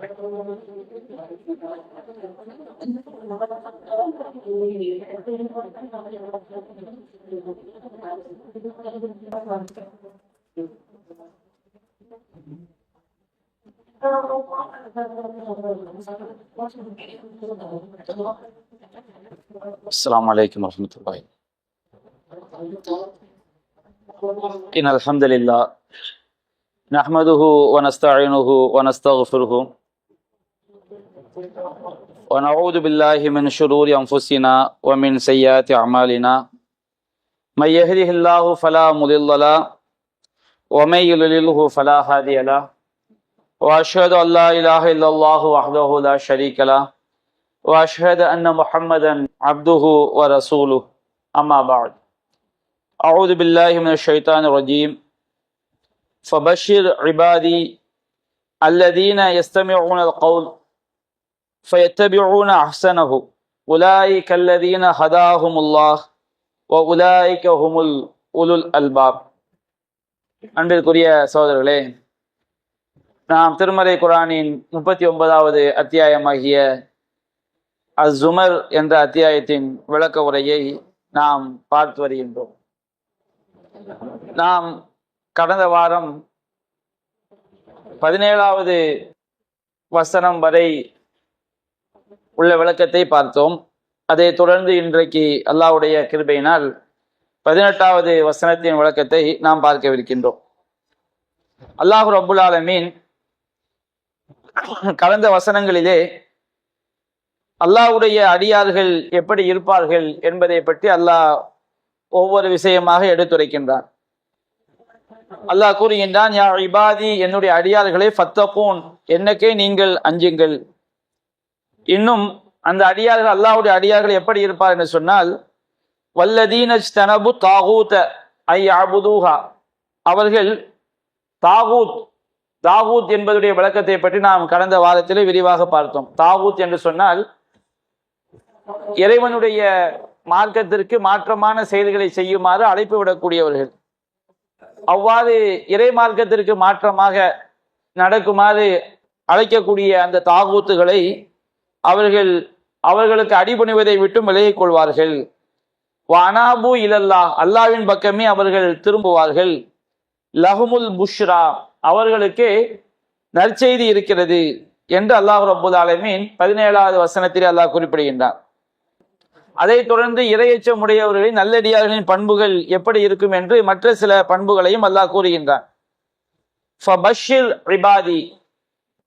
السلام عليكم ورحمة الله. إن الحمد لله نحمده ونستعينه ونستغفره ونعوذ بالله من شرور أنفسنا ومن سيئات أعمالنا. من يهده الله فلا مضل له ومن يضلله فلا هادي له. وأشهد أن لا إله إلا الله وحده لا شريك له وأشهد أن محمدا عبده ورسوله. أما بعد، أعوذ بالله من الشيطان الرجيم. فبشر عبادي الذين يستمعون القول فيتبعون أحسنه أولئك الذين هداهم الله وأولئك هم أولو الألباب. அன்பிற்குரிய சகோதரர்களே, நாம் திருமறை குர்ஆனின் 39வது அத்தியாயமாகிய அஸ்-ஸுமர் என்ற அத்தியாயத்தின் விளக்க உரையை நாம் பார்த்து வருகின்றோம். நாம் கடந்த வாரம் 17வது வசனம் வரை உள்ள விளக்கத்தை பார்த்தோம். அதை தொடர்ந்து இன்றைக்கு அல்லாஹ்வுடைய கிருபையினால் 18வது வசனத்தின் விளக்கத்தை நாம் பார்க்கவிருக்கின்றோம். அல்லாஹ் ரப்புல் ஆலமீன் கடந்த வசனங்களிலே அல்லாஹ்வுடைய அடியார்கள் எப்படி இருப்பார்கள் என்பதை பற்றி அல்லாஹ் ஒவ்வொரு விஷயமாக எடுத்துரைக்கின்றான். அல்லாஹ் கூறுகின்றான், யா இபாதி, என்னுடைய அடியார்களை ஃபத்தகூன், என்னக்கே நீங்கள் அஞ்சுங்கள். இன்னும் அந்த அடியார்கள், அல்லாஹ்வுடைய அடியார்கள் எப்படி இருப்பார் என்று சொன்னால், வல்லதீன ஜ்தனபு தாகூத ஐ அபுதூஹா, அவர்கள் தாகூத் என்பதுடைய விளக்கத்தை பற்றி நாம் கடந்த வாரத்திலே விரிவாக பார்த்தோம். தாகூத் என்று சொன்னால் இறைவனுடைய மார்க்கத்திற்கு மாற்றமான செயல்களை செய்யுமாறு அழைப்பு விடக்கூடியவர்கள். அவ்வாறு இறை மார்க்கத்திற்கு மாற்றமாக நடக்குமாறு அழைக்கக்கூடிய அந்த தாகூத்துகளை அவர்களுக்கு அடிபணிவதை விட்டு விலகிக் கொள்வார்கள். வஅனாபு இலல்லாஹ், அல்லாஹ்வின் பக்கமே அவர்கள் திரும்புவார்கள். லஹுமுல் புஷ்ரா, அவர்களுக்கு நற்செய்தி இருக்கிறது என்று அல்லாஹ் ரப்புல் ஆலமீன் 17வது வசனத்தில் அல்லாஹ் குறிப்பிடுகின்றார். அதைத் தொடர்ந்து இறையச்சம் உடையவர்களின் நல்லடியார்களின் பண்புகள் எப்படி இருக்கும் என்று மற்ற சில பண்புகளையும் அல்லாஹ் கூறுகின்றான். ஃபபஷிர் இபாதி,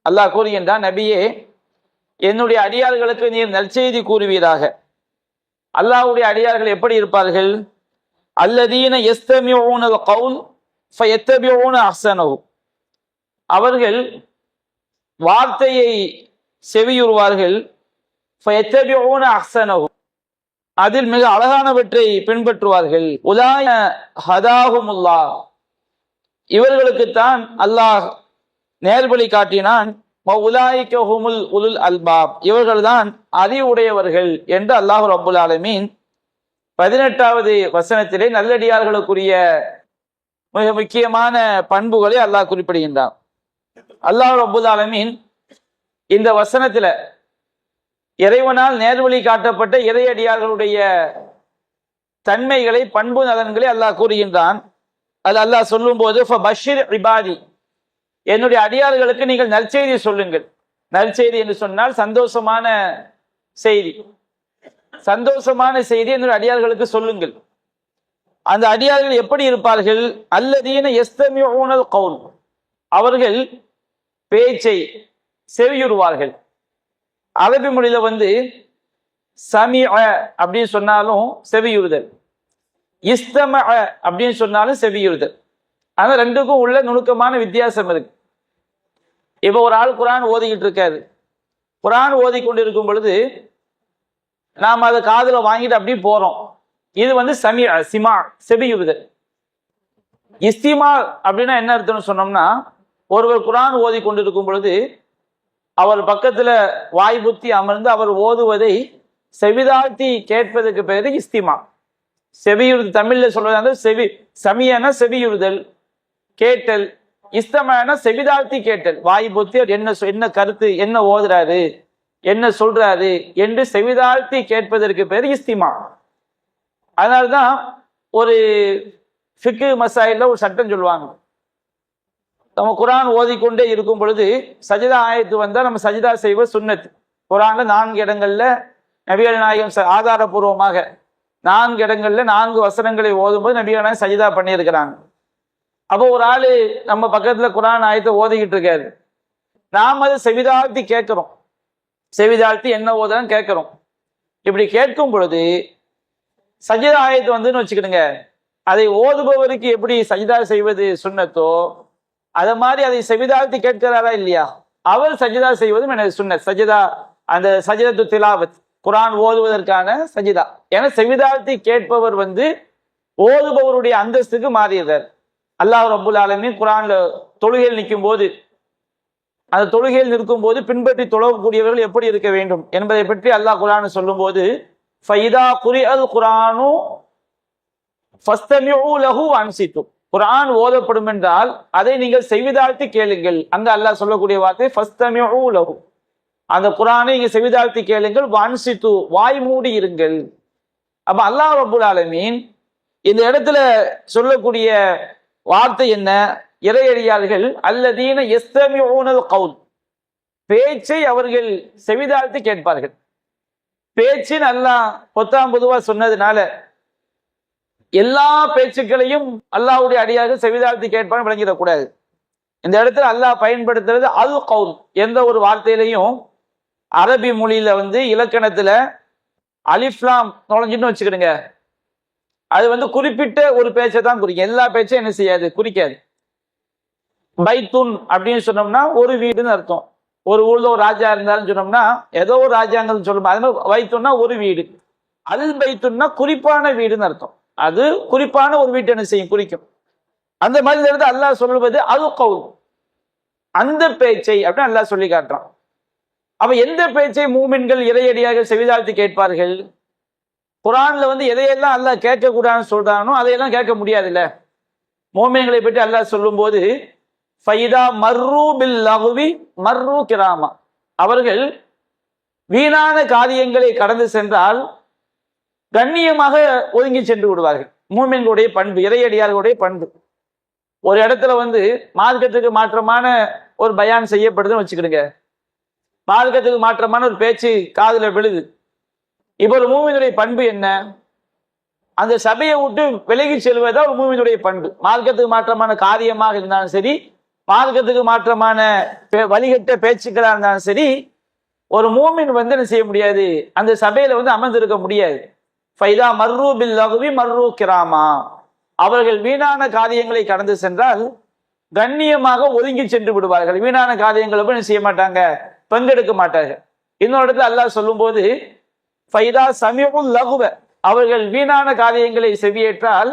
அல்லாஹ் கூறுகின்றான், நபியே, என்னுடைய அடியார்களுக்கு நீர் நற்செய்தி கூறுவீராக. அல்லாஹ்வுடைய அடியார்கள் எப்படி இருப்பார்கள்? அல்லதீன யஸ்தமிஊனல் கௌல் ஃபயத்தபிஊன அஹ்ஸனஹு, அவர்கள் வார்த்தையை செவியுறுவார்கள். ஃபயத்தபிஊன அஹ்ஸனஹு, அதில் மிக அழகானவற்றை பின்பற்றுவார்கள். உலாய ஹதாஹுமுல்லாஹ், இவர்களுக்குத்தான் அல்லாஹ் நேர்வழி காட்டினான். உலாயிக ஹுமுல் உலுல் அல்பாப், இவர்கள்தான் அறிவுடையவர்கள் என்று அல்லாஹ் ரப்புல் ஆலமீன் 18வது வசனத்திலே நல்லடியார்களுக்குரிய மிக முக்கியமான பண்புகளை அல்லாஹ் குறிப்பிடுகின்றான். அல்லாஹ் ரப்புல் ஆலமீன் இந்த வசனத்துல இறைவனால் நேர்வழி காட்டப்பட்ட இறையடியார்களுடைய தன்மைகளை, பண்பு நலன்களை அல்லாஹ் கூறுகின்றான். அது அல்லாஹ் சொல்லும் போது, ஃபபஷிர் இபாதி, என்னுடைய அடியார்களுக்கு நீங்கள் நற்செய்தி சொல்லுங்கள். நற்செய்தி என்று சொன்னால் சந்தோஷமான செய்தி. சந்தோஷமான செய்தி என்னுடைய அடியார்களுக்கு சொல்லுங்கள். அந்த அடியார்கள் எப்படி இருப்பார்கள்? அல்லதீன யஸ்தமிஊனல் கௌல், அவர்கள் பேச்சை செவியுறுவார்கள். அரபி மொழியில சமிஅ அப்படின்னு சொன்னாலும் செவியுறுதல், இஸ்தமஅ அப்படின்னு சொன்னாலும் செவியுறுதல். ஆனா ரெண்டுக்கும் உள்ள நுணுக்கமான வித்தியாசம் இருக்கு. இப்போ ஒரு ஆள் குர்ஆன் ஓதிக்கிட்டு இருக்காரு. குர்ஆன் ஓதி கொண்டு இருக்கும் பொழுது நாம் அதை காதுல வாங்கிட்டு அப்படி போறோம். இது சமிஅ, சிமா, செவியுறுதல். இஸ்திமா அப்படின்னா என்ன அர்த்தம்னு சொன்னோம்னா, ஒருவர் குர்ஆன் ஓதி கொண்டிருக்கும் பொழுது அவர் பக்கத்துல வாய் புத்தி அமர்ந்து அவர் ஓதுவதை செவிதாழ்த்தி கேட்பதற்கு பெயரு இஸ்திமா. செவியுறுதல் தமிழ்ல சொல்றதா செவி, சமியன செவியுறுதல், கேட்டல். இஸ்தமான செவிதாழ்த்தி கேட்டல், வாய் பொத்தி என்ன கருத்து, என்ன ஓதுறாரு, என்ன சொல்றாரு என்று செவிதாழ்த்தி கேட்பதற்கு பேர் இஸ்திமா. அதனால்தான் ஒரு ஃபிக்கு மசாயில்ல ஒரு சட்டம் சொல்லுவாங்க, நம்ம குரான் ஓதிக்கொண்டே இருக்கும் பொழுது சஜிதா ஆயத்து வந்தால் நம்ம சஜிதா செய்வது சுன்னத். குரான்ல 4 இடங்கள்ல நபிகள் நாயகம் ஆதாரபூர்வமாக 4 இடங்கள்ல 4 வசனங்களை ஓதும்போது நபிகள் நாயகம் சஜிதா பண்ணியிருக்கிறாங்க. அப்போ ஒரு ஆளு நம்ம பக்கத்துல குரான் ஆயத்தை ஓதிக்கிட்டு இருக்காரு, நாம் அதை செவிதாழ்த்தி கேட்கிறோம், செவிதாழ்த்தி என்ன ஓதுன்னு கேட்கிறோம். இப்படி கேட்கும் பொழுது சஜிதா ஆயத்து வந்துன்னு வச்சுக்கிடுங்க, அதை ஓதுபவருக்கு எப்படி சஜிதா செய்வது சுன்னத்தோ அதை மாதிரி அதை செவிதாழ்த்தி கேட்கிறாரா இல்லையா, அவர் சஜிதா செய்வதும் எனக்கு சுன்னத். சஜிதா அந்த சஜிதத்து திலாவத், குரான் ஓதுவதற்கான சஜிதா. ஏன்னா செவிதாழ்த்தி கேட்பவர் ஓதுபவருடைய அந்தஸ்துக்கு மாறியதார். அல்லாஹ் ரப்புல் ஆலமீன் குரான்ல தொழுகையில் நிற்கும் போது, அந்த தொழுகையில் நிற்கும் போது பின்பற்றி தொழக்கூடியவர்கள் எப்படி இருக்க வேண்டும் என்பதை பற்றி அல்லாஹ் குரான் சொல்லும் போது, ஃபைதா குரிஅல் குரானு ஃபஸ்தமிஉ லஹு வன்சித்து, குரான் ஓதப்படும் என்றால் அதை நீங்கள் செவிதாழ்த்தி கேளுங்கள். அங்க அல்லாஹ் சொல்லக்கூடிய வார்த்தை ஃபஸ்தமிஉ லஹு, அந்த குரானை நீங்க செவிதாழ்த்தி கேளுங்கள், வன்சித்து வாய் மூடி இருங்கள். அப்ப அல்லாஹ் ரப்புல் ஆலமீன் இந்த இடத்துல சொல்லக்கூடிய வார்த்தை என்ன, இறையடியார்கள் அல்லதீன யஸ்தமிஊனல் கவுல், பேச்சை அவர்கள் செவிதாழ்த்தி கேட்பார்கள். பேச்சின் அல்லாஹ் பொதுவா சொன்னதுனால எல்லா பேச்சுக்களையும் அல்லாஹ்வுடைய அடியார்கள் செவிதாழ்த்தி கேட்பான்னு விளங்கிடக்கூடாது. இந்த இடத்துல அல்லாஹ் பயன்படுத்துறது அல் கவுல். எந்த ஒரு வார்த்தையிலையும் அரபி மொழியில இலக்கணத்துல அலிஃப்லாம் நுழைஞ்சுன்னு வச்சுக்கிடுங்க, அது குறிப்பிட்ட ஒரு பேச்சை தான் குறிக்கும், எல்லா பேச்சும் என்ன செய்யாது, குறிக்காது. பைத்துன் அப்படின்னு சொன்னோம்னா ஒரு வீடுன்னு அர்த்தம். ஒரு ஊர்ல ஒரு ராஜா இருந்தாலும் சொன்னோம்னா ஏதோ ஒரு ராஜாங்கம் சொல்லணும். அது மாதிரி பைத்துன்னா ஒரு வீடு, அல் பைத்துன்னா குறிப்பான வீடுன்னு அர்த்தம். அது குறிப்பான ஒரு வீட்டை என்ன செய்யும், குறிக்கும். அந்த மாதிரி இடத்துல அல்லாஹ் சொல்வது அல் கவுல், அந்த பேச்சை அப்படின்னு அல்லாஹ் சொல்லி காட்டுறான். அப்ப எந்த பேச்சை மூமின்கள் இறையடியாக செவிதாழ்த்தி கேட்பார்கள்? குரான்ல எதையெல்லாம் அல்லாஹ் கேட்க கூடாதுன்னு சொல்றானோ அதையெல்லாம் கேட்க முடியாது இல்ல. மூமின்களை பற்றி அல்லாஹ் சொல்லும் போது ஃபைதா மர்ரு பில் லஹ்வி மர்ரு கிராமா, அவர்கள் வீணான காரியங்களை கடந்து சென்றால் கண்ணியமாக ஒதுங்கி சென்று விடுவார்கள். மூமின்களுடைய பண்பு, இறையடியார்களுடைய பண்பு. ஒரு இடத்துல மார்க்கத்துக்கு மாற்றமான ஒரு பயான் செய்யப்படுதுன்னு வச்சுக்கிடுங்க, மார்க்கத்துக்கு மாற்றமான ஒரு பேச்சு காதுல விழுது. இப்போ ஒரு மூமினுடைய பண்பு என்ன, அந்த சபையை விட்டு விலகி செல்வதா ஒரு மூமினுடைய பண்பு. மார்க்கத்துக்கு மாற்றமான காரியமாக இருந்தாலும் சரி, மார்க்கத்துக்கு மாற்றமான வழிகட்ட பேச்சுக்களா இருந்தாலும் சரி, ஒரு மூமின் என்ன செய்ய முடியாது, அந்த சபையில அமர்ந்திருக்க முடியாது. ஃபைதா மர்ரு பில் லஹ்வி மர்ரு கிராமா, அவர்கள் வீணான காரியங்களை கடந்து சென்றால் கண்ணியமாக ஒதுங்கி சென்று விடுவார்கள். வீணான காரியங்களை என்ன செய்ய மாட்டாங்க, பங்கெடுக்க மாட்டார்கள். இன்னொரு இடத்துல அல்லாஹ் சொல்லும் போது ஃபைதா சமிஉல் லஹ்வ, அவர்கள் வீணான காரியங்களை செவியேற்றால்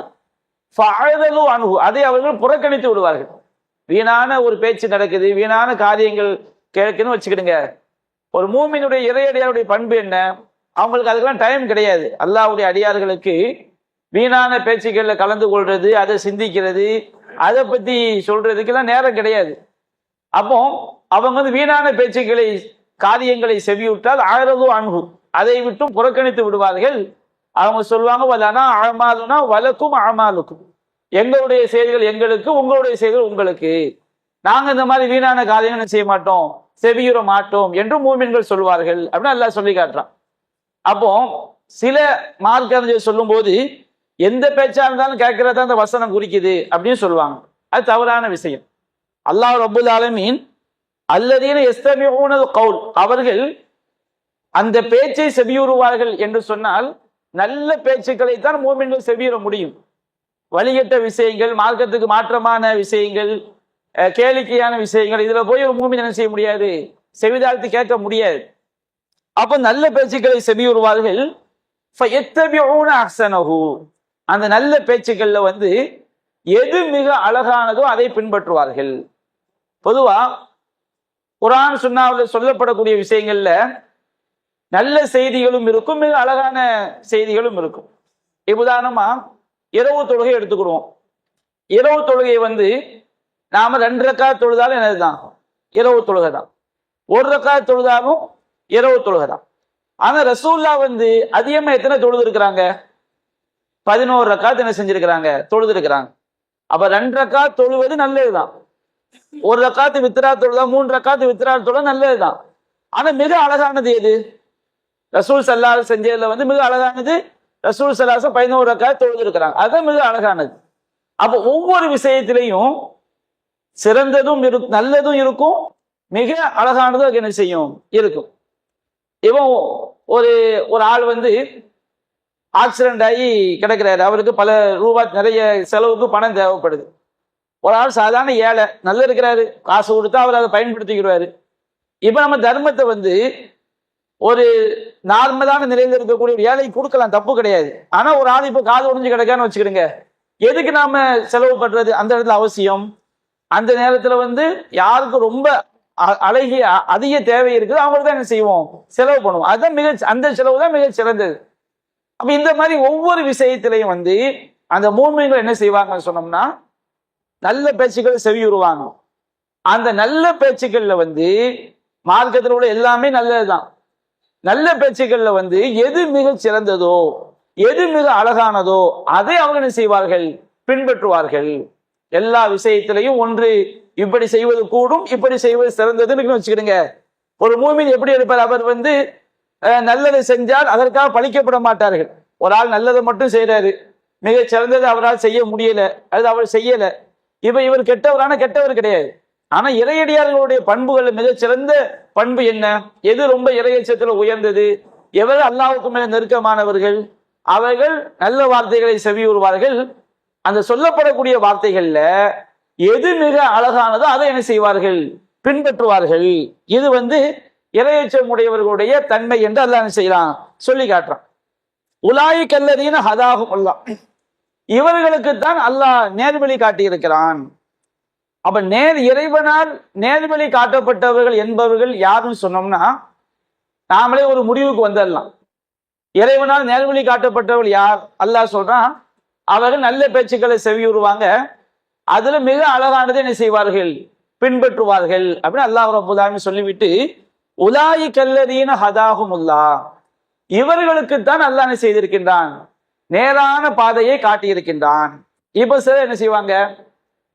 ஃபஅதலு அன்ஹு, அதை அவர்கள் புறக்கணித்து விடுவார்கள். வீணான ஒரு பேச்சு நடக்குது, வீணான காரியங்கள் கேட்கணும்னு வச்சுக்கிடுங்க, ஒரு மூமினுடைய இறையடியாருடைய பண்பு என்ன, அவங்களுக்கு அதுக்கெல்லாம் டைம் கிடையாது. அல்லாஹ்வுடைய அடியார்களுக்கு வீணான பேச்சுக்கள்ல கலந்து கொள்றது, அதை சிந்திக்கிறது, அதை பத்தி சொல்றதுக்கெல்லாம் நேரம் கிடையாது. அப்போ அவங்க வீணான பேச்சுக்களை காரியங்களை செவியுற்றால் ஆயிரது அன்ஹு, அதை விட்டும் புறக்கணித்து விடுவார்கள். அவங்க சொல்லுவாங்க வலனா அமாலுனா வலக்கும் அமாலுக்கும், எங்களுடைய செயல்கள் எங்களுக்கு, உங்களுடைய செயல்கள் உங்களுக்கு, நாங்க இந்த மாதிரி வீணான காரியங்கள் செய்ய மாட்டோம், செவியுற மாட்டோம் என்று மூமின்கள் சொல்வார்கள் அப்படின்னு அல்லாஹ் சொல்லி காட்டுறான். அப்போ சில மார்க்க சொல்லும் போது எந்த பேச்சா இருந்தாலும் கேட்கறதா அந்த வசனம் குறிக்குது அப்படின்னு சொல்லுவாங்க. அது தவறான விஷயம். அல்லாஹ் ரப்புல் ஆலமீன் அல்லதீன யஸ்தமிஊனல் கவுல், அவர்கள் அந்த பேச்சை செவியுறுவார்கள் என்று சொன்னால் நல்ல பேச்சுக்களை தான் மூமின்கள் செவியுற முடியும். வழிகட்ட விஷயங்கள், மார்க்கத்துக்கு மாற்றமான விஷயங்கள், கேளிக்கையான விஷயங்கள், இதுல போய் ஒரு மூமின் என்ன செய்ய முடியாது, செவிதாழ்த்தி கேட்க முடியாது. அப்ப நல்ல பேச்சுக்களை செவியுறுவார்கள். ஃபயத்தபிஊன அஹ்ஸனஹு, அந்த நல்ல பேச்சுக்கள்ல எது மிக அழகானதோ அதை பின்பற்றுவார்கள். பொதுவா குர்ஆன் சுன்னாவில் சொல்லப்படக்கூடிய விஷயங்கள்ல நல்ல செய்திகளும் இருக்கும், மிக அழகான செய்திகளும் இருக்கும். உதாரணமா இரவு தொழுகை எடுத்துக்கிடுவோம். இரவு தொழுகை நாம 2 ரக்காத் தொழுதாலும் என்னதுதான்? இரவு தொழுகை தான். 1 ரக்காத் தொழுதாலும் இரவு தொழுகை தான். ஆனா ரசூல்லா அதிகமா எத்தனை தொழுது இருக்கிறாங்க? 11 ரக்காத் என்ன செஞ்சிருக்கிறாங்க? தொழுது இருக்கிறாங்க. அப்ப 2 ரக்காத் தொழுவது நல்லதுதான். 1 ரக்காத்து வித்ரா தொழுதா, 3 ரக்காத்து வித்ரா தொழுதா நல்லதுதான். ஆனா மிக அழகானது எது? ரசூல் ஸல்லல்லாஹு செஞ்சதுல மிக அழகானது ரசூல் ஸல்லல்லாஹு 11 ரக்காத் தொழுது இருக்கிறாங்க. அதுதான் மிக அழகானது. அப்ப ஒவ்வொரு விஷயத்திலையும் சிறந்ததும் இருக்கும், நல்லதும் இருக்கும், மிக அழகானதும் என்ன செய்யும்? இருக்கும். இவன் ஒரு ஒரு ஆள் ஆக்சிடென்ட் ஆகி கிடக்கிறாரு. அவருக்கு பல ரூபாய் நிறைய செலவுக்கு பணம் தேவைப்படுது. ஒரு ஆள் சாதாரண ஏழை, நல்லா இருக்கிறாரு, காசு கொடுத்தா அவர் அதை பயன்படுத்திக்கிறாரு. இப்ப நம்ம தர்மத்தை ஒரு நார்மலான நிலையில் இருக்கக்கூடிய ஒரு ஏழை கொடுக்கலாம், தப்பு கிடையாது. ஆனா ஒரு ஆள் இப்ப காது உடைஞ்சு கிடக்கான்னு வச்சுக்கிடுங்க, எதுக்கு நாம செலவு பண்றது? அந்த இடத்துல அவசியம். அந்த நேரத்துல யாருக்கு ரொம்ப அழகிய அதிக தேவை இருக்குது அவங்களுக்கு தான் என்ன செய்வோம்? செலவு பண்ணுவோம். அதுதான் அந்த செலவு தான் மிக சிறந்தது. அப்ப இந்த மாதிரி ஒவ்வொரு விஷயத்திலையும் அந்த மூமின்கள் என்ன செய்வாங்கன்னு சொன்னோம்னா, நல்ல பேச்சுக்கள் செவியுறுவாங்க. அந்த நல்ல பேச்சுக்கள்ல மார்க்கத்தில் உள்ள எல்லாமே நல்லதுதான். நல்ல பேச்சுக்கள்ல எது மிக சிறந்ததோ, எது மிக அழகானதோ அதை அவங்க என்ன செய்வார்கள்? பின்பற்றுவார்கள். எல்லா விஷயத்திலையும் ஒன்று இப்படி செய்வது கூடும், இப்படி செய்வது சிறந்ததுன்னு வச்சுக்கிடுங்க. ஒரு மூமின் எப்படி இருப்பார்? அவர் நல்லதை செஞ்சால் அதற்காக பழிக்கப்பட மாட்டார்கள். ஒரு ஆள் நல்லதை மட்டும் செய்யறாரு, மிக சிறந்தது அவரால் செய்ய முடியல, அது அவர் செய்யல, இவர் கெட்டவரான கெட்டவர் கிடையாது. ஆனா இறையடியார்களுடைய பண்புகள் மிக சிறந்த பண்பு என்ன? எது ரொம்ப இறையச்சத்துல உயர்ந்தது? எவர் அல்லாஹ்வுக்கு மேல நெருக்கமானவர்கள்? அவர்கள் நல்ல வார்த்தைகளை செவியுறுவார்கள். அந்த சொல்லப்படக்கூடிய வார்த்தைகள்ல எது மிக அழகானதோ அதை என்ன செய்வார்கள்? பின்பற்றுவார்கள். இது இறையச்சம் உடையவர்களுடைய தன்மை என்று அல்லாஹ் என்ன செய்யறான்? சொல்லி காட்டுறான். உலாயிக அல்லதீன ஹதாஹுமுல்லாஹ், இவர்களுக்குத்தான் அல்லாஹ் நேர்வழி காட்டி இருக்கிறான். அப்ப இறைவனால் நேர்வழி காட்டப்பட்டவர்கள் என்பவர்கள் யாருன்னு சொன்னோம்னா, நாமளே ஒரு முடிவுக்கு வந்துடலாம். இறைவனால் நேர்வழி காட்டப்பட்டவர்கள் யார்? அல்லாஹ் சொல்றான், அவர்கள் நல்ல பேச்சுக்களை செவியுறுவாங்க, அதுல மிக அழகானதை என்ன செய்வார்கள்? பின்பற்றுவார்கள் அப்படின்னு அல்லாஹ் ரப்பல் ஆலமீன் சொல்லிவிட்டு, உலாயிக அல்லதீன ஹதாஹுமுல்லாஹ், இவர்களுக்குத்தான் அல்லாஹ் என்ன செய்திருக்கின்றான்? நேரான பாதையை காட்டியிருக்கின்றான். இப்ப சிலர் என்ன செய்வாங்க?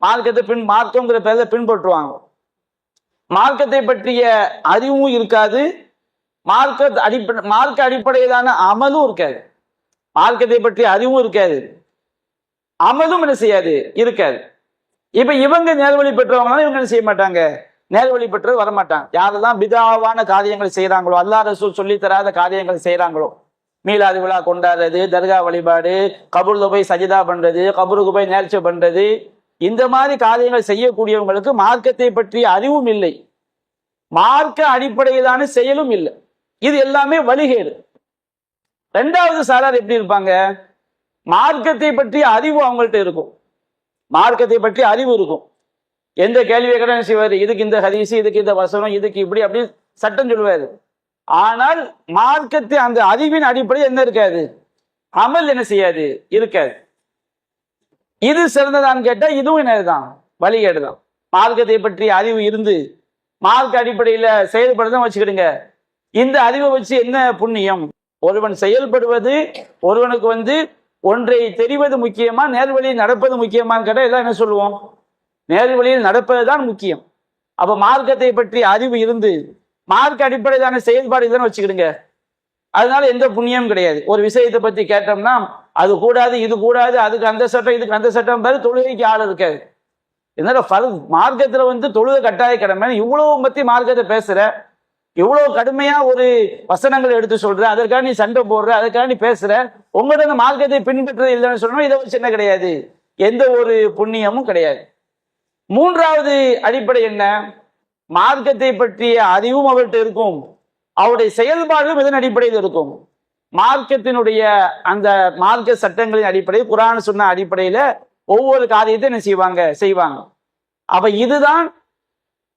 மார்க்கம்ங்கிற பேர்ல பின்பற்றுவாங்க. மார்க்கத்தை பற்றிய அறிவும் இருக்காது, மார்க்க அடிப்படையிலான அமலும் இருக்காது. மார்க்கத்தை பற்றிய அறிவும் இருக்காது, அமலும் என்ன செய்யாது? இருக்காது. இப்ப இவங்க நேர்வழி பெற்றவங்களால இவங்க என்ன செய்ய மாட்டாங்க? நேர்வழி பெற்றது வரமாட்டாங்க. யாரெல்லாம் பிதாவான காரியங்களை செய்யறாங்களோ, அல்லாஹ் ரசூல் சொல்லி தராத காரியங்களை செய்யறாங்களோ, மீலாது விழா கொண்டாடுறது, தர்கா வழிபாடு, கபூர்ல போய் சஜிதா பண்றது, கபூருக்கு போய் நேர்ச்சை பண்றது, இந்த மாதிரி காரியங்கள் செய்யக்கூடியவங்களுக்கு மார்க்கத்தை பற்றிய அறிவும் இல்லை, மார்க்க அடிப்படையிலான செயலும் இல்லை. இது எல்லாமே வழிகேடு. 2வது சாரார் எப்படி இருப்பாங்க? மார்க்கத்தை பற்றிய அறிவு அவங்கள்ட்ட இருக்கும், மார்க்கத்தை பற்றி அறிவு இருக்கும். எந்த கேள்வியை கூட செய்வாரு, இதுக்கு இந்த ஹதீஸ், இதுக்கு இந்த வசனம், இதுக்கு இப்படி அப்படி சட்டம் சொல்லுவாரு. ஆனால் மார்க்கத்தை அந்த அறிவின் அடிப்படையில் என்ன இருக்காது? அமல் என்ன செய்யாது? இருக்காது. இது சிறந்ததான்னு கேட்டா இதுவும் என்னதுதான்? வழிகேடுதான். மார்க்கத்தை பற்றிய அறிவு இருந்து மார்க்க அடிப்படையில செயல்படுதான் வச்சுக்கிடுங்க. இந்த அறிவை வச்சு என்ன புண்ணியம்? ஒருவன் செயல்படுவது, ஒருவனுக்கு ஒன்றை தெரிவது முக்கியமா, நேர்வழியில் நடப்பது முக்கியமான்னு கேட்டா எல்லாம் என்ன சொல்லுவோம்? நேர்வழியில் நடப்பதுதான் முக்கியம். அப்ப மார்க்கத்தை பற்றி அறிவு இருந்து மார்க்க அடிப்படையிலான செயல்பாடு இல்லைன்னு வச்சுக்கிடுங்க, அதனால எந்த புண்ணியம் கிடையாது. ஒரு விஷயத்தை பத்தி கேட்டோம்னா அது கூடாது, இது கூடாது, அதுக்கு அந்த சட்டம், இதுக்கு அந்த சட்டம், பேரு தொழுகைக்கு ஆள் இருக்காது. இதனால மார்க்கத்துல தொழுகை கட்டாய கடமை. இவ்வளவு பத்தி மார்க்கத்தை பேசுற, இவ்வளவு கடுமையா ஒரு வசனங்களை எடுத்து சொல்ற, அதற்காக நீ சண்டை போடுற, அதற்காக நீ பேசுற, உங்கள்கிட்ட அந்த மார்க்கத்தை பின்பற்றது இல்லைன்னு சொல்லணும். இதை வச்சு என்ன கிடையாது? எந்த ஒரு புண்ணியமும் கிடையாது. 3வது அடிப்படை என்ன? மார்க்கத்தை பற்றிய அறிவும் அவர்கிட்ட இருக்கும், அவருடைய செயல்பாடும் இதன் அடிப்படையில் இருக்கும். மார்க்கத்தினுடைய அந்த மார்க்க சட்டங்களின் அடிப்படையில், குர்ஆன் சொன்ன அடிப்படையில ஒவ்வொரு காரியத்தை என்ன செய்வாங்க. அப்ப இதுதான்,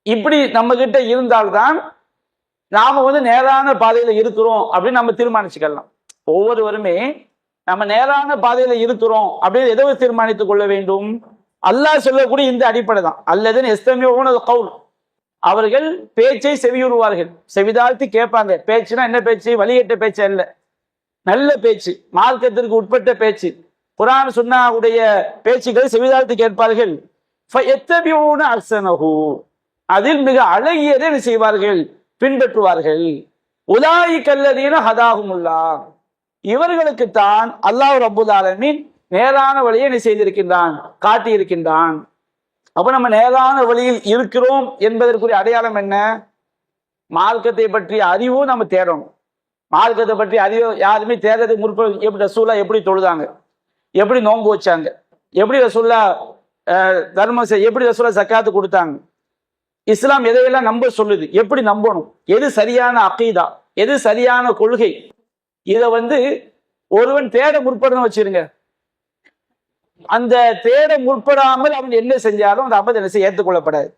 இப்படி நம்ம கிட்ட இருந்தால்தான் நாம நேரான பாதையில இருக்கிறோம் அப்படின்னு நம்ம தீர்மானிச்சுக்கலாம். ஒவ்வொருவருமே நம்ம நேரான பாதையில இருக்கிறோம் அப்படின்னு எதை தீர்மானித்துக் கொள்ள வேண்டும்? அல்லாஹ் சொல்லக்கூடிய இந்த அடிப்படை தான். அல்லதுன்னு எஸ்தமியூன கவுல், அவர்கள் பேச்சை செவியுறுவார்கள், செவிதாழ்த்தி கேட்பாங்க. பேச்சுனா என்ன பேச்சு? வழிகட்ட பேச்சு அல்ல, நல்ல பேச்சு, மார்க்கத்திற்கு உட்பட்ட பேச்சு, குர்ஆன் சுன்னாவுடைய பேச்சுக்களை செவிதாழ்த்தி கேட்பார்கள். ஃபயத்தபிஊன அஹ்ஸனஹு, அதில் மிக அழகியதை என்ன செய்வார்கள்? பின்பற்றுவார்கள். உலாயிக அல்லதீன ஹதாஹுமுல்லாஹ், இவர்களுக்குத்தான் அல்லாஹ் ரப்புல் ஆலமீன் நேரான வழியை என்ன செய்திருக்கின்றான்? காட்டி இருக்கின்றான். அப்ப நம்ம நேரான வழியில் இருக்கிறோம் என்பதற்குரிய அடையாளம் என்ன? மார்க்கத்தை பற்றிய அறிவும் நம்ம தேடணும். மார்க்கத்தை பற்றிய அறிவு யாருமே தேடுறது முற்ப எப்படி ரசூலா எப்படி தொழுதாங்க, எப்படி நோன்பு வச்சாங்க, எப்படி ரசூலா தர்மம் எப்படி ரசூலா ஜக்காத்து கொடுத்தாங்க, இஸ்லாம் எதையெல்லாம் நம்ப சொல்லுது, எப்படி நம்பணும், எது சரியான அகீதா, எது சரியான கொள்கை, இதை ஒருவன் தேட முற்படணும் வச்சிருங்க. அந்த தேட முற்படாமல் அவன் என்ன செஞ்சாலும் அந்த அமல் என்ன செய்ய ஏற்றுக்கொள்ளப்படாது.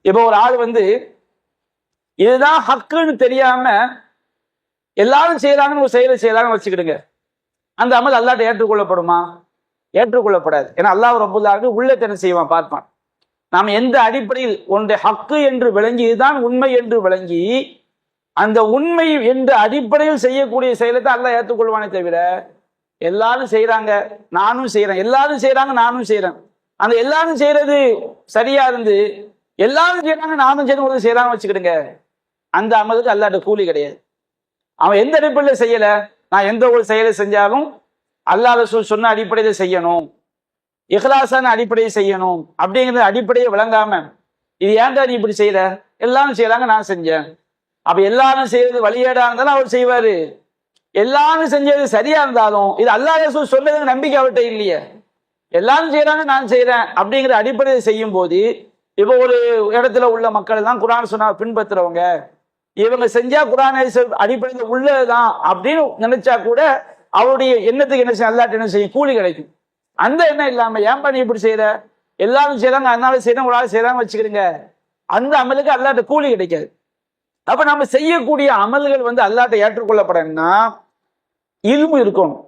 இப்போ ஒரு ஆள் இதுதான் ஹக்குன்னு தெரியாம எல்லாரும் செய்யறாங்கன்னு ஒரு செயலை செய்யறாங்கன்னு வச்சுக்கிடுங்க, அந்த அமல் அல்லாஹ்ட்ட ஏற்றுக்கொள்ளப்படுமா? ஏற்றுக்கொள்ளப்படாது. ஏன்னா அல்லாஹ் ரப்புல் ஆலமீன் உள்ளத்தை என்ன செய்வான்? பார்ப்பான். நாம் எந்த அடிப்படையில் ஒன்றை ஹக்கு என்று விளங்கி, இதுதான் உண்மை என்று விளங்கி, அந்த உண்மை என்ற அடிப்படையில் செய்யக்கூடிய செயலை தான் அல்லாஹ் ஏற்றுக்கொள்வானே தவிர, எல்லாரும் செய்யறாங்க நானும் செய்யறேன், எல்லாரும் செய்யறாங்க நானும் செய்யறேன், அந்த எல்லாரும் செய்யறது சரியா இருந்து எல்லாரும் செய்யறாங்க நானும் செய்யறாங்க வச்சுக்கிடுங்க, அந்த அமலுக்கு அல்லாஹ்ட்ட கூலி கிடையாது. அவன் எந்த அடிப்படையில் செய்யல, நான் எந்த ஒரு செயலை செஞ்சாலும் அல்லாஹ் ரசூல் சொன்ன அடிப்படையில செய்யணும், இஹ்லாஸான அடிப்படையை செய்யணும் அப்படிங்கிற அடிப்படையை விளங்காம, இது ஏன்டா நீ இப்படி செய்யற, எல்லாரும் செய்யறாங்க நான் செஞ்சேன், அப்ப எல்லாரும் செய்யறது வழியேடா இருந்தாலும் அவர் செய்வாரு, எல்லாரும் செஞ்சது சரியா இருந்தாலும் இது அல்லாஹ் ரசூல் சொன்னதுக்கு நம்பிக்கை அவர்கிட்ட இல்லையே, எல்லாரும் செய்யறாங்க நான் செய்யறேன் அப்படிங்கிற அடிப்படையை செய்யும் போது, இப்போ ஒரு இடத்துல உள்ள மக்கள் தான் குர்ஆன் சொன்னா பின்பற்றுறவங்க, இவங்க செஞ்சா குர்ஆன் அடிப்படையில் உள்ளதுதான் அப்படின்னு நினைச்சா கூட அவருடைய எண்ணத்துக்கு என்ன செய்யும்? அல்லாஹ் என்ன செய்யும்? கூலி கிடைக்கும். அந்த எண்ணம் இல்லாம ஏன்பா நீ இப்படி செய்யற, எல்லாரும் செய்யறாங்க அதனால செய்யறேன், ஒரு ஆள் செய்யறாங்க வச்சுக்கிறீங்க, அந்த அமலுக்கு அல்லாஹ்ட்ட கூலி கிடைக்காது. அப்ப நம்ம செய்யக்கூடிய அமல்கள் அல்லாஹ்ட்ட ஏற்றுக்கொள்ளப்படணும்னா இல்மு இருக்கணும்.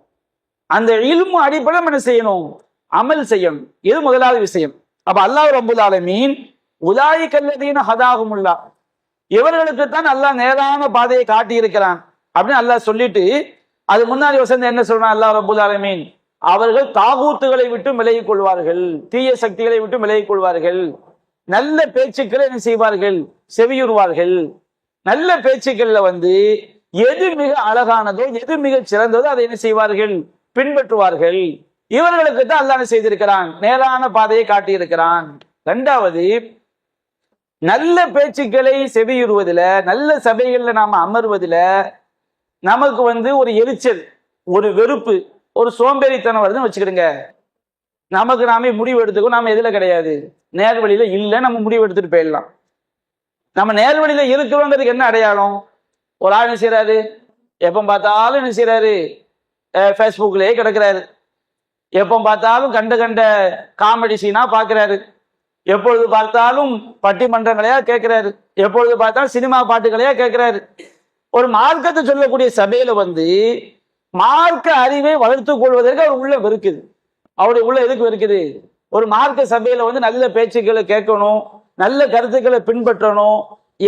அந்த இல்மு அடிப்படையில் என்ன செய்யணும்? அமல் செய்யணும். இது முதலாவது விஷயம். அப்ப அல்லாஹ் ரப்புல் ஆலமீன் உலாயிக அல்லதீன ஹதாஹுமுல்லாஹ், இவர்களுக்கு தான் அல்லாஹ் நேரான பாதையை காட்டி இருக்கிறான் அப்படின்னு அல்லாஹ் சொல்லிட்டு, அது முன்னாடி வசந்த என்ன சொல்றான் அல்லாஹ் ரப்புல் ஆலமீன்? அவர்கள் தாகூத்துகளை விட்டு விலகிக் கொள்வார்கள், தீய சக்திகளை விட்டு விலகிக் கொள்வார்கள், நல்ல பேச்சுக்களை என்ன செய்வார்கள்? செவியுறுவார்கள். நல்ல பேச்சுக்கள்ல எது மிக அழகானதோ எது மிக சிறந்ததோ அதை என்ன செய்வார்கள்? பின்பற்றுவார்கள். இவர்களுக்கு தான் அல்லாஹ் என்ன செய்திருக்கிறான்? நேரான பாதையை காட்டியிருக்கிறான். இரண்டாவது, நல்ல பேச்சுக்களை செவியுறுவதில், நல்ல சபைகள்ல நாம அமர்வதில் நமக்கு ஒரு எரிச்சல், ஒரு வெறுப்பு, ஒரு சோம்பேறித்தனம் வருதுன்னு வச்சுக்கிடுங்க. நமக்கு நாமே முடிவு எடுத்துக்கோ, நாம எதுல கிடையாது, நேர்வழியில இல்லை, நம்ம முடிவு எடுத்துட்டு போயிடலாம். நம்ம நேர்வழியில இருக்கிறோங்கிறதுக்கு என்ன அடையாளம்? ஒரு ஆள் என்ன செய்யறாரு, எப்போ பார்த்தாலும் என்ன செய்யறாரு? ஃபேஸ்புக்லயே கிடக்கிறாரு, எப்போ பார்த்தாலும் கண்ட கண்ட காமெடி சீனா பார்க்கிறாரு, எப்பொழுது பார்த்தாலும் பட்டிமன்றங்களையா கேட்கிறாரு, எப்பொழுது பார்த்தாலும் சினிமா பாட்டுகளையா கேட்கிறாரு. ஒரு மார்க்கத்தை சொல்லக்கூடிய சபையில மார்க்க அறிவை வளர்த்துக் கொள்வதற்கு அவர் உள்ள வெறுக்குது. அவருடைய உள்ள எதுக்கு வெறுக்குது? ஒரு மார்க்க சபையில நல்ல பேச்சுக்களை கேட்கணும், நல்ல கருத்துக்களை பின்பற்றணும்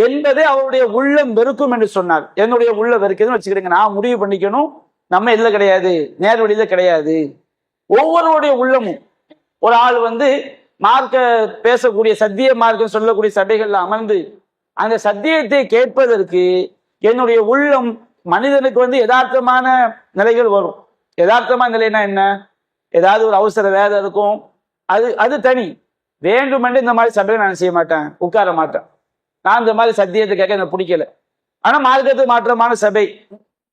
என்பதே அவருடைய உள்ளம் வெறுக்கும் என்று சொன்னார். என்னுடைய உள்ள வெறுக்குதுன்னு வச்சுக்கிறீங்க, நான் முடிவு பண்ணிக்கணும், நம்ம இதுல கிடையாது, நேர்வழியில கிடையாது. ஒவ்வொருடைய உள்ளமும், ஒரு ஆள் மார்க்க பேசக்கூடிய சத்திய மார்க்கம் சொல்லக்கூடிய சபைகள்ல அமர்ந்து அந்த சத்தியத்தை கேட்பதற்கு என்னுடைய உள்ளம், மனிதனுக்கு யதார்த்தமான நிலைகள் வரும். யதார்த்தமான நிலைன்னா என்ன? ஏதாவது ஒரு அவசர வேலை இருக்கும், அது தனி. வேண்டுமென்று இந்த மாதிரி சபையை நான் செய்ய மாட்டேன், உட்கார மாட்டேன், நான் இந்த மாதிரி சத்தியத்தை கேட்க எனக்கு பிடிக்கல. ஆனா மார்க்கத்துக்கு மாற்றமான சபை,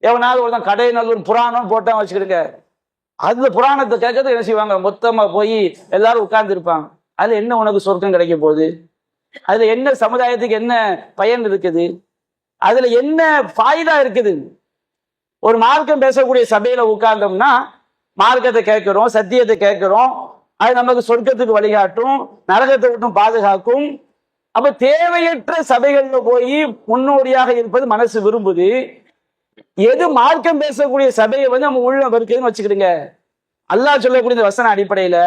எவனாவது ஒருத்தன் கடை நல்லூர் புராணம் போட்டான் வச்சுக்கிடுங்க, அந்த புராணத்தை கேட்கறது என்ன செய்வாங்க? மொத்தமா போய் எல்லாரும் உட்கார்ந்து இருப்பாங்க. அது என்ன உனக்கு சொர்க்கம் கிடைக்க போகுது? அதுல என்ன சமுதாயத்துக்கு என்ன பயன் இருக்குது? அதுல என்ன ஃபாயிதா இருக்குது? ஒரு மார்க்கம் பேசக்கூடிய சபையில உட்கார்ந்தோம்னா மார்க்கத்தை கேட்கிறோம், சத்தியத்தை கேட்கிறோம், அது நமக்கு சொர்க்கத்துக்கு வழிகாட்டும், நரகத்தை விட்டும் பாதுகாக்கும். அப்ப தேவையற்ற சபைகள்ல போய் முன்னோடியாக இருப்பது மனசு விரும்புது. எது மார்க்கம் பேசக்கூடிய சபையை நம்ம உள்ள வருக்குதுன்னு வச்சுக்கிடுங்க. அல்லாஹ் சொல்லக்கூடிய வசன அடிப்படையில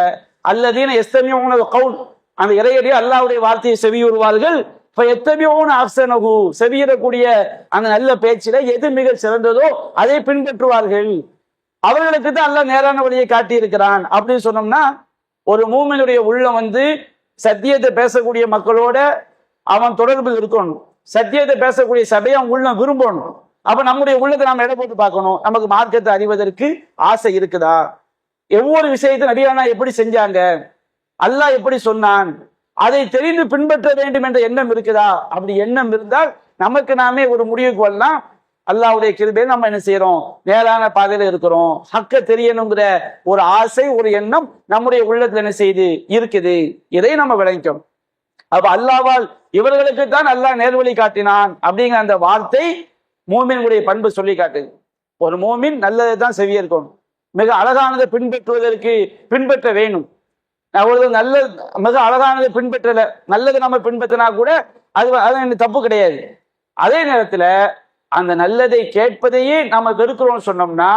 அல்லதீன யஸ்தமிஊன கவுல், அந்த இறையடியார் அல்லாஹ்வுடைய வார்த்தையை செவியுறுவார்கள். ஃபயத்தபிஊன அஹ்ஸனஹு, செவியிடக்கூடிய அந்த நல்ல பேச்சில எது மிக சிறந்ததோ அதை பின்பற்றுவார்கள். அவர்களுக்கு தான் அல்லாஹ் நேரான வழியை காட்டி இருக்கிறான் அப்படின்னு சொன்னோம்னா, ஒரு மூமினுடைய உள்ளம் சத்தியத்தை பேசக்கூடிய மக்களோட அவன் தொடர்பில் இருக்கணும். சத்தியத்தை பேசக்கூடிய சபையை அவன் உள்ளம் விரும்பணும். அப்ப நம்முடைய உள்ளத்தை நாம் எடை போட்டு பார்க்கணும். நமக்கு மார்க்கத்தை அறிவதற்கு ஆசை இருக்குதா? ஒவ்வொரு விஷயத்தை நபியானா எப்படி செஞ்சாங்க, அல்லாஹ் எப்படி சொன்னான், அதை தெரிந்து பின்பற்ற வேண்டும் என்ற எண்ணம் இருக்குதா? அப்படி எண்ணம் இருந்தால் நமக்கு நாமே ஒரு முடிவுக்கு வரலாம். அல்லாஹ்வுடைய கிருபையை நம்ம என்ன செய்யறோம்? நேரான பாதையில இருக்கிறோம். ஹக்க தெரியணுங்கிற ஒரு ஆசை, ஒரு எண்ணம் நம்முடைய உள்ளத்துல என்ன செய்து இருக்குது. இதை நம்ம விளங்கிக்கணும். அப்ப அல்லாஹ்வால் இவர்களுக்கு தான் அல்லாஹ் நேர்வழி காட்டினான் அப்படிங்கிற அந்த வார்த்தை மூமினுடைய பண்பு சொல்லி காட்டுது. ஒரு மூமின் நல்லதை தான் செவிய இருக்கணும். மிக அழகானதை பின்பற்ற வேணும். ஒரு நல்ல மிக அழகானதை பின்பற்றல, நல்லதை நம்ம பின்பற்றினா கூட அது தப்பு கிடையாது. அதே நேரத்துல அந்த நல்லதை கேட்பதையே நம்ம வெறுக்கிறோம்னு சொன்னோம்னா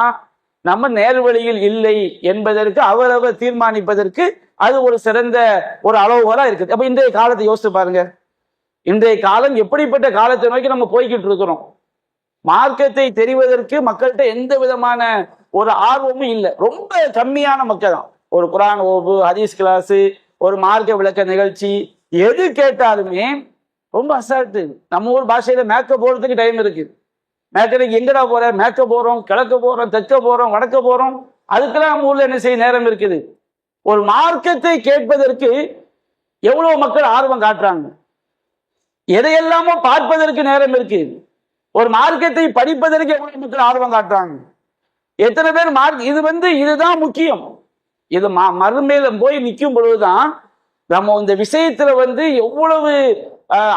நம்ம நேர்வழியில் இல்லை என்பதற்கு அவரவர் தீர்மானிப்பதற்கு அது ஒரு சிறந்த ஒரு அளவுகோலா இருக்குது. அப்ப இன்றைய காலத்தை யோசித்து பாருங்க. இன்றைய காலம் எப்படிப்பட்ட காலத்தை நோக்கி நம்ம போய்கிட்டு இருக்கிறோம். மார்க்கத்தை தெரிவதற்கு மக்கள்கிட்ட எந்த விதமான ஒரு ஆர்வமும் இல்லை. ரொம்ப கம்மியான மக்கள் தான். ஒரு குர்ஆன் ஓபு, ஹதீஸ் கிளாஸ், ஒரு மார்க்க விளக்க நிகழ்ச்சி, எது கேட்டாலுமே ரொம்ப அசால்ட்டு. நம்ம ஊர் பாஷையில மேக்க போறதுக்கு டைம் இருக்கு. மேக்கடைக்கு எங்கடா போற? மேக்க போறோம், கிழக்க போறோம், தெற்க போறோம், வடக்க போறோம். அதுக்கெல்லாம் நம்ம ஊர்ல என்ன செய்ய நேரம் இருக்குது? ஒரு மார்க்கத்தை கேட்பதற்கு எவ்வளவு மக்கள் ஆர்வம் காட்டுறாங்க. எதையெல்லாமோ பார்ப்பதற்கு நேரம் இருக்கு. ஒரு மார்க்கத்தை படிப்பதற்கு எவ்வளவு மக்கள் ஆர்வம் காட்டுறாங்க. எத்தனை பேர் இதுதான் முக்கியம். இது மறுமையில போய் நிற்கும் பொழுதுதான் நம்ம இந்த விஷயத்துல எவ்வளவு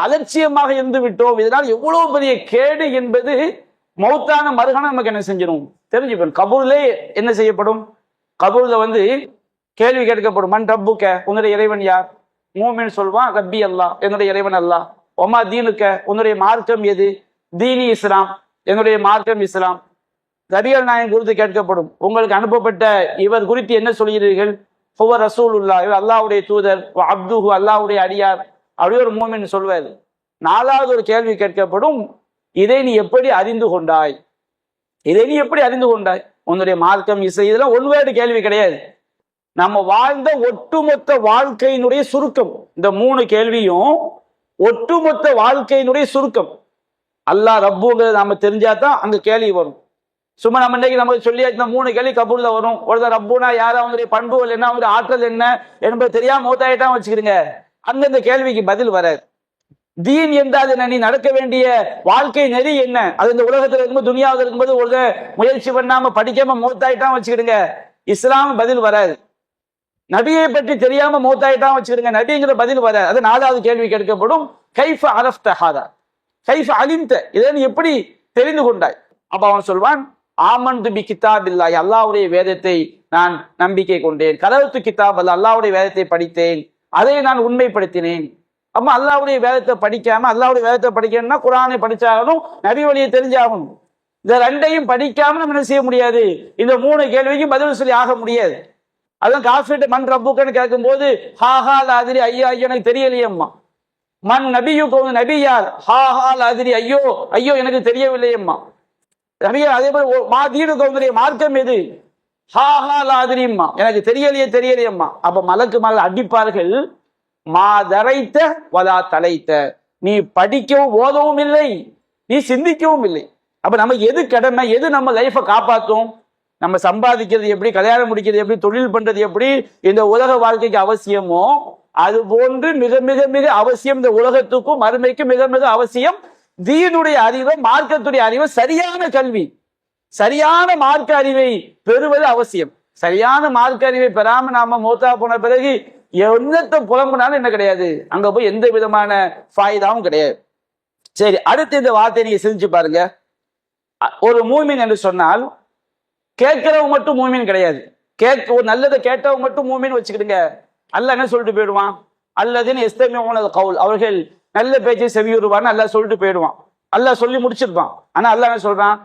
அலட்சியமாக இருந்து விட்டோம், இதனால் எவ்வளவு பெரிய கேடு என்பது மௌத்தான மறுகணம் நமக்கு என்ன செஞ்சிடும் தெரிஞ்சுக்கணும். கபூர்லே என்ன செய்யப்படும்? கபூர்ல கேள்வி கேட்கப்படும். மன் ரப்புக்க, உன்னுடைய இறைவன் யார்? மூமின் சொல்வான், ரப்பி அல்லாஹ், என்னுடைய இறைவன் அல்லாஹ். ஒமா தீனுக்க, உன்னுடைய மார்க்கம் எது? தீனி இஸ்லாம், என்னுடைய மார்க்கம் இஸ்லாம். நபிகள் நாயகம் குறித்து கேட்கப்படும், உங்களுக்கு அனுப்பப்பட்ட இவர் குறித்து என்ன சொல்கிறீர்கள்? ஹுவ ரசூலுல்லாஹ், இவர் அல்லாஹ்வுடைய தூதர், அப்துஹு, அல்லாஹ்வுடைய அடியார், அப்படியே ஒரு மூமின் சொல்வார். நாலாவது ஒரு கேள்வி கேட்கப்படும், இதை நீ எப்படி அறிந்து கொண்டாய்? இதை நீ எப்படி அறிந்து கொண்டாய்? உன்னுடைய மார்க்கம் இசை, இதெல்லாம் ஒன்வேடு கேள்வி கிடையாது. நம்ம வாழ்ந்த ஒட்டுமொத்த வாழ்க்கையினுடைய சுருக்கம். இந்த 3 கேள்வியும் ஒட்டுமொத்த வாழ்க்கையினுடைய சுருக்கம். அல்லாஹ் ரப்புங்கிறது நாம தெரிஞ்சாதான் அங்க கேள்வி வரும். சும்மா நம்ம இன்னைக்கு நமக்கு சொல்லியாச்சு, இந்த 3 கேள்வி கபூர்ல வரும். ஒருத்தர் ரப்புனா யார், அவங்களுடைய பண்புகள் என்ன, அவங்களுடைய ஆற்றல் என்ன என்பது தெரியாம மூத்தாயிட்டான் வச்சுக்கிறீங்க, அங்க இந்த கேள்விக்கு பதில் வராது. தீன் என்றால் என்ன, நீ நடக்க வேண்டிய வாழ்க்கை நெறி என்ன, அது இந்த உலகத்துல இருக்கும்போது துனியாவில் இருக்கும்போது ஒரு முயற்சி பண்ணாம படிக்காம மூத்தாயிட்டான் வச்சுக்கிடுங்க, இஸ்லாம் பதில் வராது. நபியை பற்றி தெரியாம மூத்தாயிட்டான் வச்சுக்கிடுங்க, நபிங்கிற பதில் வராது. அது 4வது கேள்வி கேட்கப்படும், கைஃப அரஃப்த ஹாதா, கைஃப அலிம்த, இதை நீ எப்படி தெரிந்து கொண்டாய்? அப்ப அவன் சொல்வான், ஆமன்து பி கிதாபில்லாஹ், அல்லாஹ்வுடைய வேதத்தை நான் நம்பிக்கை கொண்டேன். கலவத்து கிதாப் அல்ல, அல்லாஹ்வுடைய வேதத்தை படித்தேன், அதை நான் உண்மைப்படுத்தினேன். அப்ப அல்லாஹ்வுடைய வேதத்தை படிக்காம, அல்லாஹ்வுடைய வேதத்தை படிக்கணும்னா குர்ஆனை படிச்சாகணும், நபி வழியை தெரிஞ்சாகணும். இந்த 2ஐயும் படிக்காம நம்ம என்ன செய்ய முடியாது? இந்த 3 கேள்விக்கும் பதில் சொல்லி ஆக முடியாது. அதான் காஃபிட்ட மன் ரப்புக்கன்னு கேட்கும் போது, ஹாஹா லாதிரி, ஐயா ஐயோ எனக்கு தெரியலையம்மா. மன் நபியுக்கு, நபி யார்? ஹாஹா லாதிரி, ஐயோ ஐயோ எனக்கு தெரியவில்லையம்மா. நபியா அதே மாதிரி மா தீனுக்கு, உங்களுடைய மார்க்கம் எது? ஹாஹா லாதிரிம்மா, எனக்கு தெரியலையம்மா. அப்ப மலக்கு மேல அடிப்பார்கள், மா தரைத்த வலா தலைத்த, நீ படிக்கவும் ஓதவும் இல்லை, நீ சிந்திக்கவும் இல்லை. அப்ப நம்ம எது கடமை, எது நம்ம லைஃபை காப்பாற்றும்? நம்ம சம்பாதிக்கிறது எப்படி, கல்யாணம் முடிக்கிறது எப்படி, தொழில் பண்றது எப்படி இந்த உலக வாழ்க்கைக்கு அவசியமோ அது போன்று மிக மிக மிக அவசியம் இந்த உலகத்துக்கும் மறுமைக்கும் மிக மிக அவசியம் தீனுடைய அறிவை, மார்க்கத்துடைய அறிவை, சரியான கல்வி, சரியான மார்க்க அறிவை பெறுவது அவசியம். சரியான மார்க்க அறிவை பெறாம நாம மௌத்தா போன பிறகு என்னத்தை புலம்புனாலும் என்ன கிடையாது, அங்க போய் எந்த விதமான ஃபாயிதாவும் கிடையாது. சரி, அடுத்து இந்த வார்த்தையை நீங்க சிந்திச்சு பாருங்க. ஒரு மூமின் என்று சொன்னால் கேட்கிறவங்க மட்டும் மூமின் கிடையாது. ஒரு நல்லதை கேட்டவங்க மட்டும் மூமின் வச்சுக்கிடுங்க. அல்லாஹ் என்ன சொல்லிட்டு போயிடுவான்? அல்லதீன யஸ்தமிஊன கவுல், அவர்கள் நல்ல பேச்சை செவியுறுவான்னு அல்லாஹ் சொல்லிட்டு போயிடுவான். அல்லாஹ் சொல்லி முடிச்சிருப்பான். ஆனா அல்லாஹ் என்ன சொல்றான்?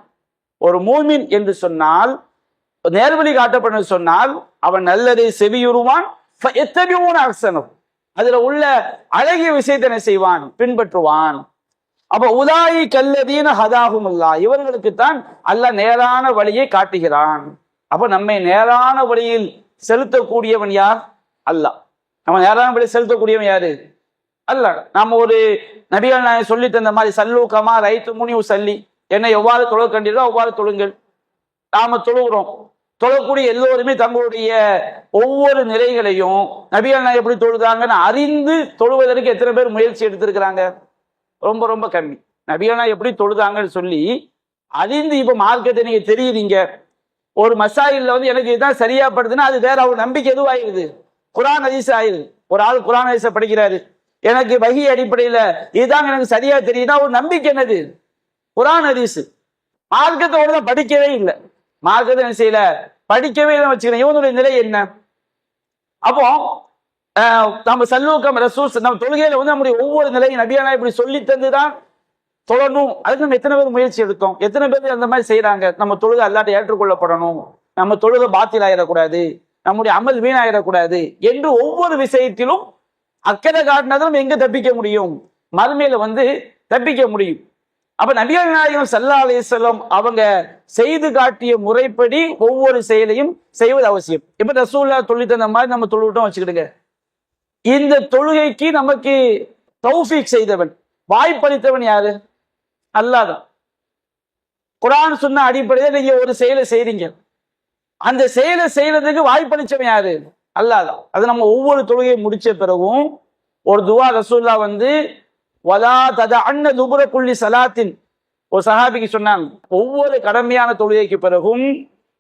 ஒரு மூமின் என்று சொன்னால், நேர்வழி காட்டப்படும் சொன்னால், அவன் நல்லதை செவியுறுவான், அதுல உள்ள அழகிய விஷயத்தை என்ன செய்வான், பின்பற்றுவான். அப்ப உலாயி கல்லதீன ஹதாஹுமுல்லா, இவர்களுக்குத்தான் அல்லாஹ் நேரான வழியை காட்டுகிறான். அப்ப நம்மை நேரான வழியில் செலுத்தக்கூடியவன் யார்? அல்லாஹ். நம்ம நேரான வழியில் செலுத்தக்கூடியவன் யாரு? அல்லாஹ். நாம ஒரு நபிகள் நாயகம் சொல்லி தந்த மாதிரி சல்லு கமா ரைத்து முனிவு சல்லி, என்னை எவ்வாறு தொழ கண்டீர்களோ அவ்வாறு தொழுங்கள். நாம தொழுகிறோம். தொழக்கூடிய எல்லோருமே தங்களுடைய ஒவ்வொரு நிலைகளையும் நபிகள் நாயகம் எப்படி தொழுதாங்கன்னு அறிந்து தொழுவதற்கு எத்தனை பேர் முயற்சி எடுத்திருக்கிறாங்க? ரொம்ப ரொம்ப கம்மி. நபிகள் நாயகம் எப்படி தொழுதாங்கன்னு சொல்லி அறிந்து இப்ப மார்க்கத்தை நீங்க தெரியுறீங்க. ஒரு மசாயில்ல எனக்கு இதுதான் சரியா படுதுன்னா அது வேற ஒரு நம்பிக்கை எதுவாயிருது, குரான் ஹதீஸ் ஆயிருது. ஒரு ஆள் குரான் ஹதீஸை படிக்கிறாரு, எனக்கு வஹி அடிப்படையில இதுதான் எனக்கு சரியா தெரியுதுன்னா ஒரு நம்பிக்கை என்னது? குரான் ஹதீஸ். மார்க்கத்தோட தான் படிக்கவே இல்லை, மார்க்கத்தை என்ன செய்யல, படிக்கவே இல்லை வச்சுக்கிறேன். இவனுடைய நிலை என்ன? அப்போ நம்ம சல்லூக்கம் ரசூல் நம்ம தொழுகையில நம்முடைய ஒவ்வொரு நிலையும் நபியானா இப்படி சொல்லி தந்துதான் தொழணும். அதுக்கு நம்ம எத்தனை பேர் முயற்சி எடுத்தோம்? எத்தனை பேர் அந்த மாதிரி செய்யறாங்க? நம்ம தொழுகை அல்லாட்ட ஏற்றுக்கொள்ளப்படணும், நம்ம தொழுகை பாத்தில் ஆயிடக்கூடாது, நம்முடைய அமல் வீணாயிடக்கூடாது என்று ஒவ்வொரு விஷயத்திலும் அக்கறை காட்டினதும் நம்ம எங்க தப்பிக்க முடியும்? மறுமையில தப்பிக்க முடியும். அப்ப நபிகள் நாயகம் ஸல்லல்லாஹு அலைஹி வஸல்லம் அவங்க செய்து காட்டிய முறைப்படி ஒவ்வொரு செயலையும் செய்வது அவசியம். இப்ப ரசூலுல்லாஹ் சொல்லி தந்த மாதிரி நம்ம தொழுவிட்டோம் வச்சுக்கிடுங்க. இந்த தொழுகைக்கு நமக்கு தௌஃபீக் செய்தவன், வாய்ப்பளித்தவன் யாரு? அல்லாஹ் தான். குர்ஆன் சொன்ன அடிப்படையில் நீங்க ஒரு செயலை செய்றீங்க, அந்த செயலை செய்யறதுக்கு வாய்ப்பளிச்சவன் யாரு? அல்லாஹ் தான். அது நம்ம ஒவ்வொரு தொழுகையை முடிச்ச பிறகும் ஒரு துவா ரசூலுல்லாஹ் வலா ததஅன்ன துபுர குல்லி ஸலாத்தின், ஒரு சஹாபிக்கு சொன்னாங்க, ஒவ்வொரு கடமையான தொழுகைக்கு பிறகும்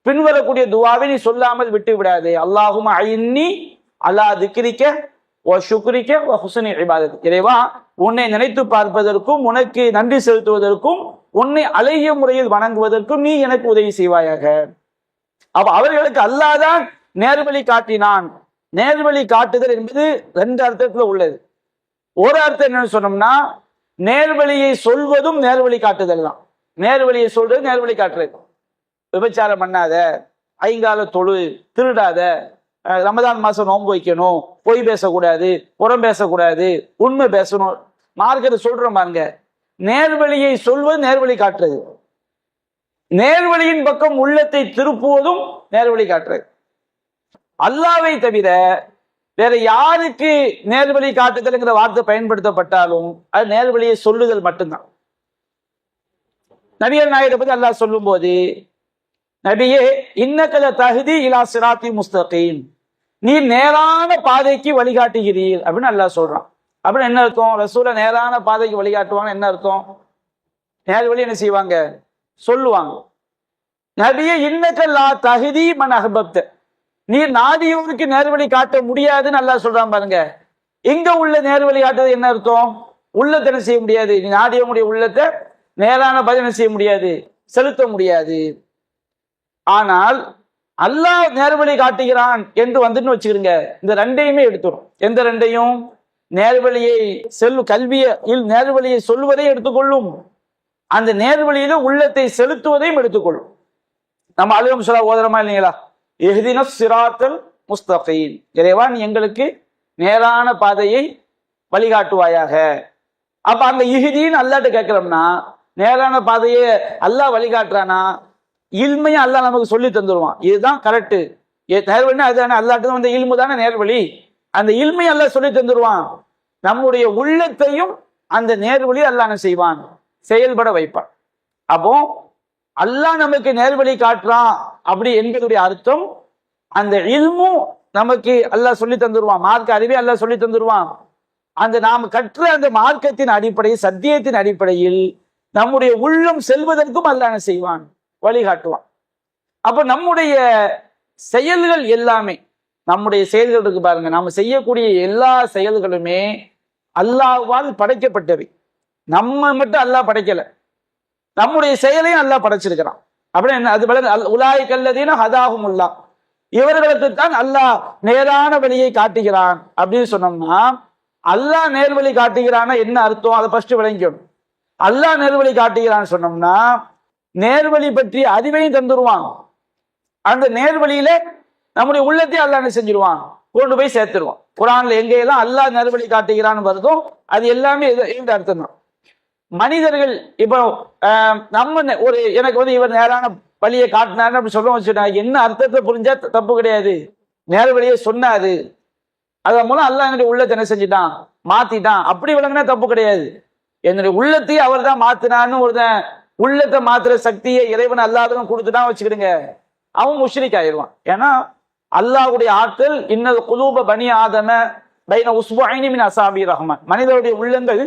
பின்வரக்கூடிய துவாவை நீ சொல்லாமல் விட்டு விடாதே. அல்லாஹும்ம ஐன்னி அலா திக்ரிக வ ஷுக்ரிக வ ஹுஸ்னி இபாதத், இறைவா உன்னை நினைத்து பார்ப்பதற்கும் உனக்கு நன்றி செலுத்துவதற்கும் உன்னை அழகிய முறையில் வணங்குவதற்கும் நீ எனக்கு உதவி செய்வாயாக. அப்ப அவர்களுக்கு அல்லாஹ் தான் நேர்வழி காட்டினான். நேர்வழி காட்டுதல் என்பது ரெண்டு அர்த்தத்துல உள்ளது. ஒரு அர்த்தம் என்னன்னு சொன்னோம்னா, நேர்வழியை சொல்வதும் நேர்வழி காட்டுதல் தான். நேர்வழியை சொல்றது நேர்வழி காட்டுறது. விபச்சாரம் பண்ணாத, ஐங்கால தொழு, திருடாத, ரமதான் மாசம் நோன்பு வைக்கணும், பொய் பேசக்கூடாது, புறம் பேசக்கூடாது, உண்மை பேசணும், மார்க்கத்தை சொல்றோம் பாருங்க. நேர்வழியை சொல்வது நேர்வழி காட்டுறது, நேர்வழியின் பக்கம் உள்ளத்தை திருப்புவதும் நேர்வழி காட்டுறது. அல்லாஹ்வை தவிர வேற யாருக்கு நேர்வழி காட்டுதல்ங்கிற வார்த்தை பயன்படுத்தப்பட்டாலும் அது நேர்வழியை சொல்லுதல் மட்டும்தான். நபிகள் நாயகத்தை பத்தி அல்லாஹ் சொல்லும் போது, நபியே இன்னக லதஹ்தி இலா சிராத்தி முஸ்தகீம், நீ நேரான பாதைக்கு வழிகாட்டுகிறீர் அப்படின்னு அல்லாஹ் சொல்றான். அப்படின்னு என்ன அர்த்தம்? ரசூலை நேரான பாதைக்கு வழிகாட்டுவாங்க என்ன அர்த்தம்? நேர்வழி என்ன செய்வாங்க? சொல்லுவாங்க. நபியே இன்னக லா தஹ்தி மன் அஹ்பப்த, நீ நாடியவருக்கு நேர்வழி காட்ட முடியாதுன்னு அல்லாஹ் சொல்றான் பாருங்க. இங்க உள்ள நேர்வழி காட்டுறது என்ன அர்த்தம்? உள்ளத்தை என்ன செய்ய முடியாது, நீ நாடியவனுடைய உள்ளத்தை நேரான பதில் என்ன செய்ய முடியாது, செலுத்த முடியாது. ஆனால் அல்லாஹ் நேர்வழி காட்டுகிறான் என்று வச்சுக்கிடுங்க, இந்த ரெண்டையுமே எடுத்துரும். எந்த ரெண்டையும்? நேர்வழியை கல்வியில் நேர்வழியை சொல்வதையும் எடுத்துக்கொள்ளும், அந்த நேர்வழியில உள்ளத்தை செலுத்துவதையும் எடுத்துக்கொள்ளும். நம்ம அலுவலம் சொல்ல ஓதுறமா இல்லைங்களா? இஹ்தினஸ் சிராத்தல் முஸ்தகீம், இறைவா நீ எங்களுக்கு நேரான பாதையை வழிகாட்டுவாயாக. அப்ப அங்க இஹ்தின்னு அல்லாஹ்ட்ட கேட்கிறோம்னா, நேரான பாதையை அல்லாஹ் வழிகாட்டுறானா? இல்மையும் அல்லாஹ் நமக்கு சொல்லி தந்துருவான், இதுதான் கரெக்டு, நேர்வழினா அதுதானே, அல்லாஹ்ட்ட வந்த இல்மு தானே நேர்வழி, அந்த இல்மையும் அல்லாஹ் சொல்லி தந்துருவான். நம்முடைய உள்ளத்தையும் அந்த நேர்வழி அல்லாஹ் என்ன செய்வான்? செயல்பட வைப்பான். அப்போ அல்லாஹ் நமக்கு நேர்வழி காட்டுறான் அப்படி என்பதுடைய அர்த்தம், அந்த இல்மும் நமக்கு அல்லாஹ் சொல்லி தந்துருவான், மார்க்க அறிவை அல்லாஹ் சொல்லி தந்துருவான். அந்த நாம் கற்ற அந்த மார்க்கத்தின் அடிப்படையில், சத்தியத்தின் அடிப்படையில் நம்முடைய உள்ளம் செல்வதற்கும் அல்லாஹ் என்ன செய்வான்? வழிகாட்டுவான். அப்ப நம்முடைய செயல்கள் எல்லாமே, நம்முடைய செயல்கள் இருக்கு பாருங்க, நம்ம செய்யக்கூடிய எல்லா செயல்களுமே அல்லாஹ்வால் படைக்கப்பட்டவை. நம்ம மட்டும் அல்லாஹ் படைக்கல, நம்முடைய செயலையும் அல்லாஹ் படைச்சிருக்கிறான். அப்படின்னு என்ன? அது உலாய் கல்லதீன ஹதாஹுமுல்லா, இவர்களுக்கு தான் அல்லாஹ் நேரான வழியை காட்டுகிறான் அப்படின்னு சொன்னோம்னா, அல்லாஹ் நேர்வழி காட்டுகிறான்னா என்ன அர்த்தம்? அதை ஃபர்ஸ்ட் விளங்கிக்கணும். அல்லாஹ் நேர்வழி காட்டுகிறான்னு சொன்னோம்னா, நேர்வழி பற்றி அறிவையும் தந்துருவான். அந்த நேர்வழியில நம்முடைய உள்ளத்தை அல்லாஹ் என்ன செஞ்சிருவான்? கொண்டு போய் சேர்த்துருவோம். குரான்ல எங்கெல்லாம் அல்லாஹ் நேர்வழி காட்டுகிறான்னு வருதோ அது எல்லாமே இந்த அர்த்தம் தான். மனிதர்கள் இப்போ நம்ம ஒரு எனக்கு வந்து இவர் நேரான வழியை காட்டினாரு அப்படி சொல்ல வச்சுட்டா என்ன அர்த்தத்தை புரிஞ்சா தப்பு கிடையாது. நேர்வழியை சொன்னாரு, அதன் மூலம் அல்லாஹ் என்னுடைய உள்ளத்தை என்ன செஞ்சுட்டான், மாத்திட்டான், அப்படி விளங்கினா தப்பு கிடையாது. என்னுடைய உள்ளத்தையே அவர் தான் மாத்தினான்னு ஒருத்தன் உள்ளத்தை மாத்துற சக்தியை இறைவன் அல்லாதவன் கொடுத்துட்டான் வச்சுக்கிடுங்க, அவன் முஷ்ரிக் ஆயிடுவான். ஏன்னா அல்லாஹ்வுடைய ஆற்றல் இன்னல் குலூப பனி ஆதம பைன உஸ்புஐனி மின் அஸாபி ரஹ்மான், மனிதனுடைய உள்ளங்கள்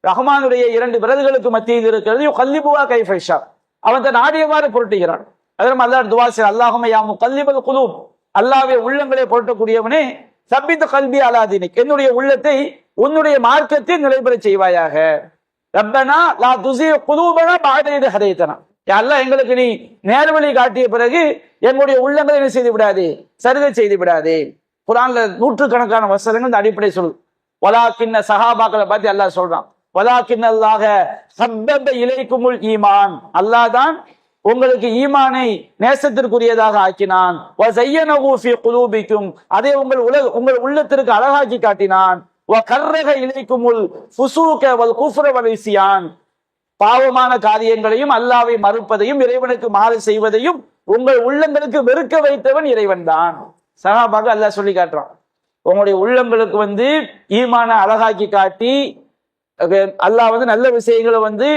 ரஹ்மானுடைய 2 விரல்களுக்கு மத்தியில் இருக்கிறது. கல்லிபுவா கைஃபைஷா, அவன் தன் ஆடியவாறு புரட்டுகிறான். அதற்கு அல்லாஹ் துஆ செய்ய, அல்லாஹும்ம யா முகல்லிபல் குலூப், அல்லாஹ்வே உள்ளங்களை புரட்டக்கூடியவனே, சப்பித் கல்பி அலா தீனிக், என்னுடைய உள்ளத்தை உன்னுடைய மார்க்கத்தில் நிலைபெற செய்வாயாக. ரப்பனா லா துஸீ குலூபனா பஅத இத் ஹதைதனா, யா அல்லாஹ் எங்களுக்கு நீ நேர்வழி காட்டிய பிறகு எங்களுடைய உள்ளங்களை என்ன செய்து விடாதே, சருகை செய்து விடாதே. குர்ஆன்ல நூற்றுக்கணக்கான வசனங்கள் இந்த அடிப்படை சொல்லுது. வலாக்கின்ன சஹாபாக்களை பத்தி அல்லாஹ் சொல்றான், வலாக்கின் அல்லாஹ ஹப்பப இலைக்குமுல் ஈமான், அல்லாஹ் தான் உங்களுக்கு ஈமானை நேசத்திற்குரியதாக ஆக்கினான். வஸய்யனஹு ஃபீ குலூபிக்கும், அதை உங்கள் உள்ளத்திற்கு அழகாக்கி காட்டினான். வகர்ரஹ இலைக்குமுல் ஃபுசூக வல் குஃப்ர வல் இஸ்யான், பாவமான காரியங்களையும் அல்லாஹ்வை மறுப்பதையும் இறைவனுக்கு மாறு செய்வதையும் உங்கள் உள்ளங்களுக்கு வெறுக்க வைத்தவன் இறைவன் தான். சஹாபாக அல்லாஹ் சொல்லி காட்டுறான், உங்களுடைய உள்ளங்களுக்கு வந்து ஈமான அழகாக்கி காட்டி அல்லாஹ் வந்து நல்ல விஷயங்களை வந்து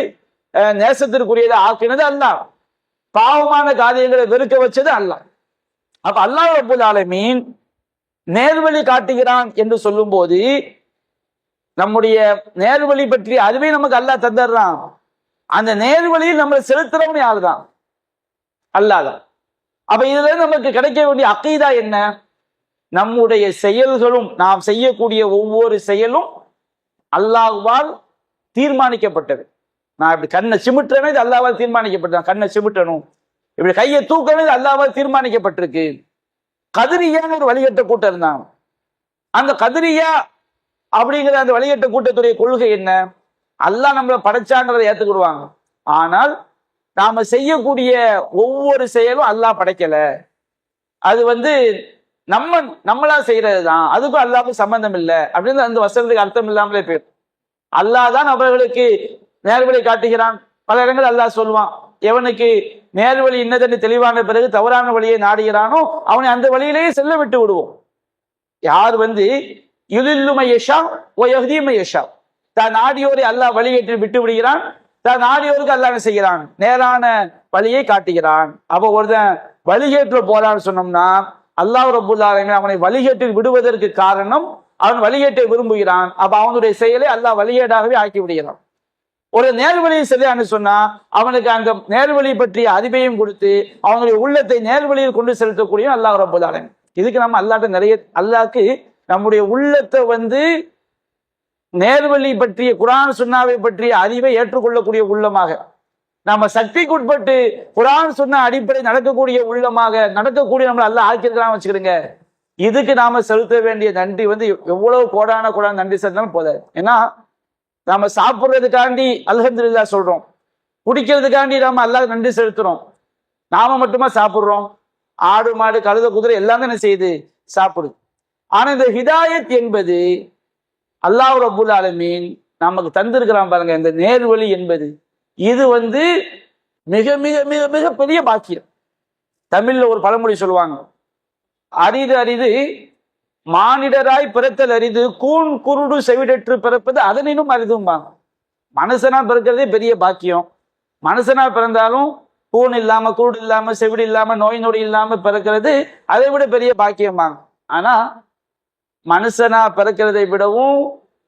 நேசத்திற்குரியதை ஆக்கினது அல்லாஹ், பாவமான காரியங்களை வெறுக்க வச்சது அல்லாஹ். அப்ப அல்லாஹ் ரப்பல் ஆலமீன் நேர்வழி காட்டுகிறான் என்று சொல்லும் போது நம்முடைய நேர்வழி பற்றி அதுவே நமக்கு அல்லாஹ் தந்துடுறான். அந்த நேர்வழியில் நம்மளை செலுத்துறவன் யாருதான், அல்லாஹ் தான். அப்ப இதுல நமக்கு கிடைக்க வேண்டிய அக்கீதா என்ன, நம்முடைய செயல்களும் நாம் செய்யக்கூடிய ஒவ்வொரு செயலும் அல்லாஹ்வால் தீர்மானிக்கப்பட்டது. நான் இப்படி கண்ணை சிமிட்டுறேன், இது அல்லாஹ்வால் தீர்மானிக்கப்பட்டது. கண்ணை சிமிட்டணும், இப்படி கையை தூக்கணும், இது அல்லாஹ்வால் தீர்மானிக்கப்பட்டிருக்கு. கதிரியான்னு ஒரு வழிகட்ட கூட்டம் இருந்தாங்க. அந்த கதிரியா அப்படிங்கிற அந்த வழிகட்ட கூட்டத்துடைய கொள்கை என்ன, அல்லாஹ் நம்மளை படைச்சாங்கிறத ஏத்துக்கிடுவாங்க, ஆனால் நாம செய்யக்கூடிய ஒவ்வொரு செயலும் அல்லாஹ் படைக்கல, அது வந்து நம்மளா செய்யறது தான், அதுக்கும் அல்லாஹ்வுக்கும் சம்பந்தம் இல்லை அப்படின்னு அந்த வசனத்துக்கு அர்த்தம் இல்லாமலே போயிடும். அல்லாஹ் தான் அவர்களுக்கு நேர்வழி காட்டுகிறான். பல இடங்கள் அல்லாஹ் சொல்லுவான், எவனுக்கு நேர்வழி இன்னதென்று தெளிவான பிறகு தவறான வழியை நாடுகிறானோ அவனை அந்த வழியிலேயே செல்ல விட்டு விடுவோம். யார் வந்து யுதில்லுமையஷா ஒயஹ்தீமையஷா, தான் நாடியோரை அல்லாஹ் வழிகேற்றி விட்டு விடுகிறான், தான் நாடியோருக்கு அல்லாஹ் என்ன செய்கிறான், நேரான வழியை காட்டுகிறான். அப்ப ஒருத்தன் வழிகேற்று போறான்னு சொன்னோம்னா அல்லாஹ் ரப்பல் ஆலமீன் அவனை வழிகேட்டில் விடுவதற்கு காரணம் அவன் வழிகேட்டை விரும்புகிறான். அப்ப அவனுடைய செயலை அல்லாஹ் வழிகேடாகவே ஆக்கி விடுகிறான். ஒரு நேர்வழியை சரியானு சொன்னா அவனுக்கு அந்த நேர்வழி பற்றிய அறிவையும் கொடுத்து அவனுடைய உள்ளத்தை நேர்வழியில் கொண்டு செலுத்தக்கூடிய அல்லாஹ் ரப்பல் ஆலமீன். இதுக்கு நம்ம அல்லாஹ்ட்ட நிறைய அல்லாஹ்க்கு நம்முடைய உள்ளத்தை வந்து நேர்வழி பற்றிய குர்ஆன் சுன்னாவை பற்றிய அறிவை ஏற்றுக்கொள்ளக்கூடிய உள்ளமாக, நம்ம சக்திக்கு உட்பட்டு குர்ஆன் சுன்னா அடிப்படை நடக்கக்கூடிய உள்ளமாக நடக்கக்கூடிய நம்மளை அல்லாஹ் ஆக்கியிருக்கலாம் வச்சுக்கிடுங்க. இதுக்கு நாம செலுத்த வேண்டிய நன்றி வந்து எவ்வளவு கோடான நன்றி செலுத்தினாலும் போதாது. ஏன்னா நாம சாப்பிட்றதுக்காண்டி அல்ஹம்துலில்லாஹ் சொல்றோம், குடிக்கிறதுக்காண்டி நாம அல்லாஹ் நன்றி செலுத்துறோம். நாம மட்டுமா சாப்பிட்றோம், ஆடு மாடு கழுத குதிரை எல்லாமே என்ன செய்யுது, சாப்பிடுது. ஆனா இந்த ஹிதாயத் என்பது அல்லாஹ் ரப்பல் ஆலமீன் நமக்கு தந்திருக்கிறான் பாருங்க, இந்த நேர்வழி என்பது இது வந்து மிக மிக மிக மிக பெரிய பாக்கியம். தமிழ்ல ஒரு பழமொழி சொல்லுவாங்க, அரிது அரிது மானிடராய் பிறத்தல் அரிது, கூன் குருடு செவிடற்று பிறப்பது அதனினும் அரிதும்பாங்க. மனுஷனா பிறக்கிறதே பெரிய பாக்கியம். மனுஷனா பிறந்தாலும் கூன் இல்லாம குருடு இல்லாம செவிடு இல்லாம நோய் நொடி இல்லாம பிறக்கிறது அதை விட பெரிய பாக்கியம்பாங்க. ஆனா மனுஷனா பிறக்கிறதை விடவும்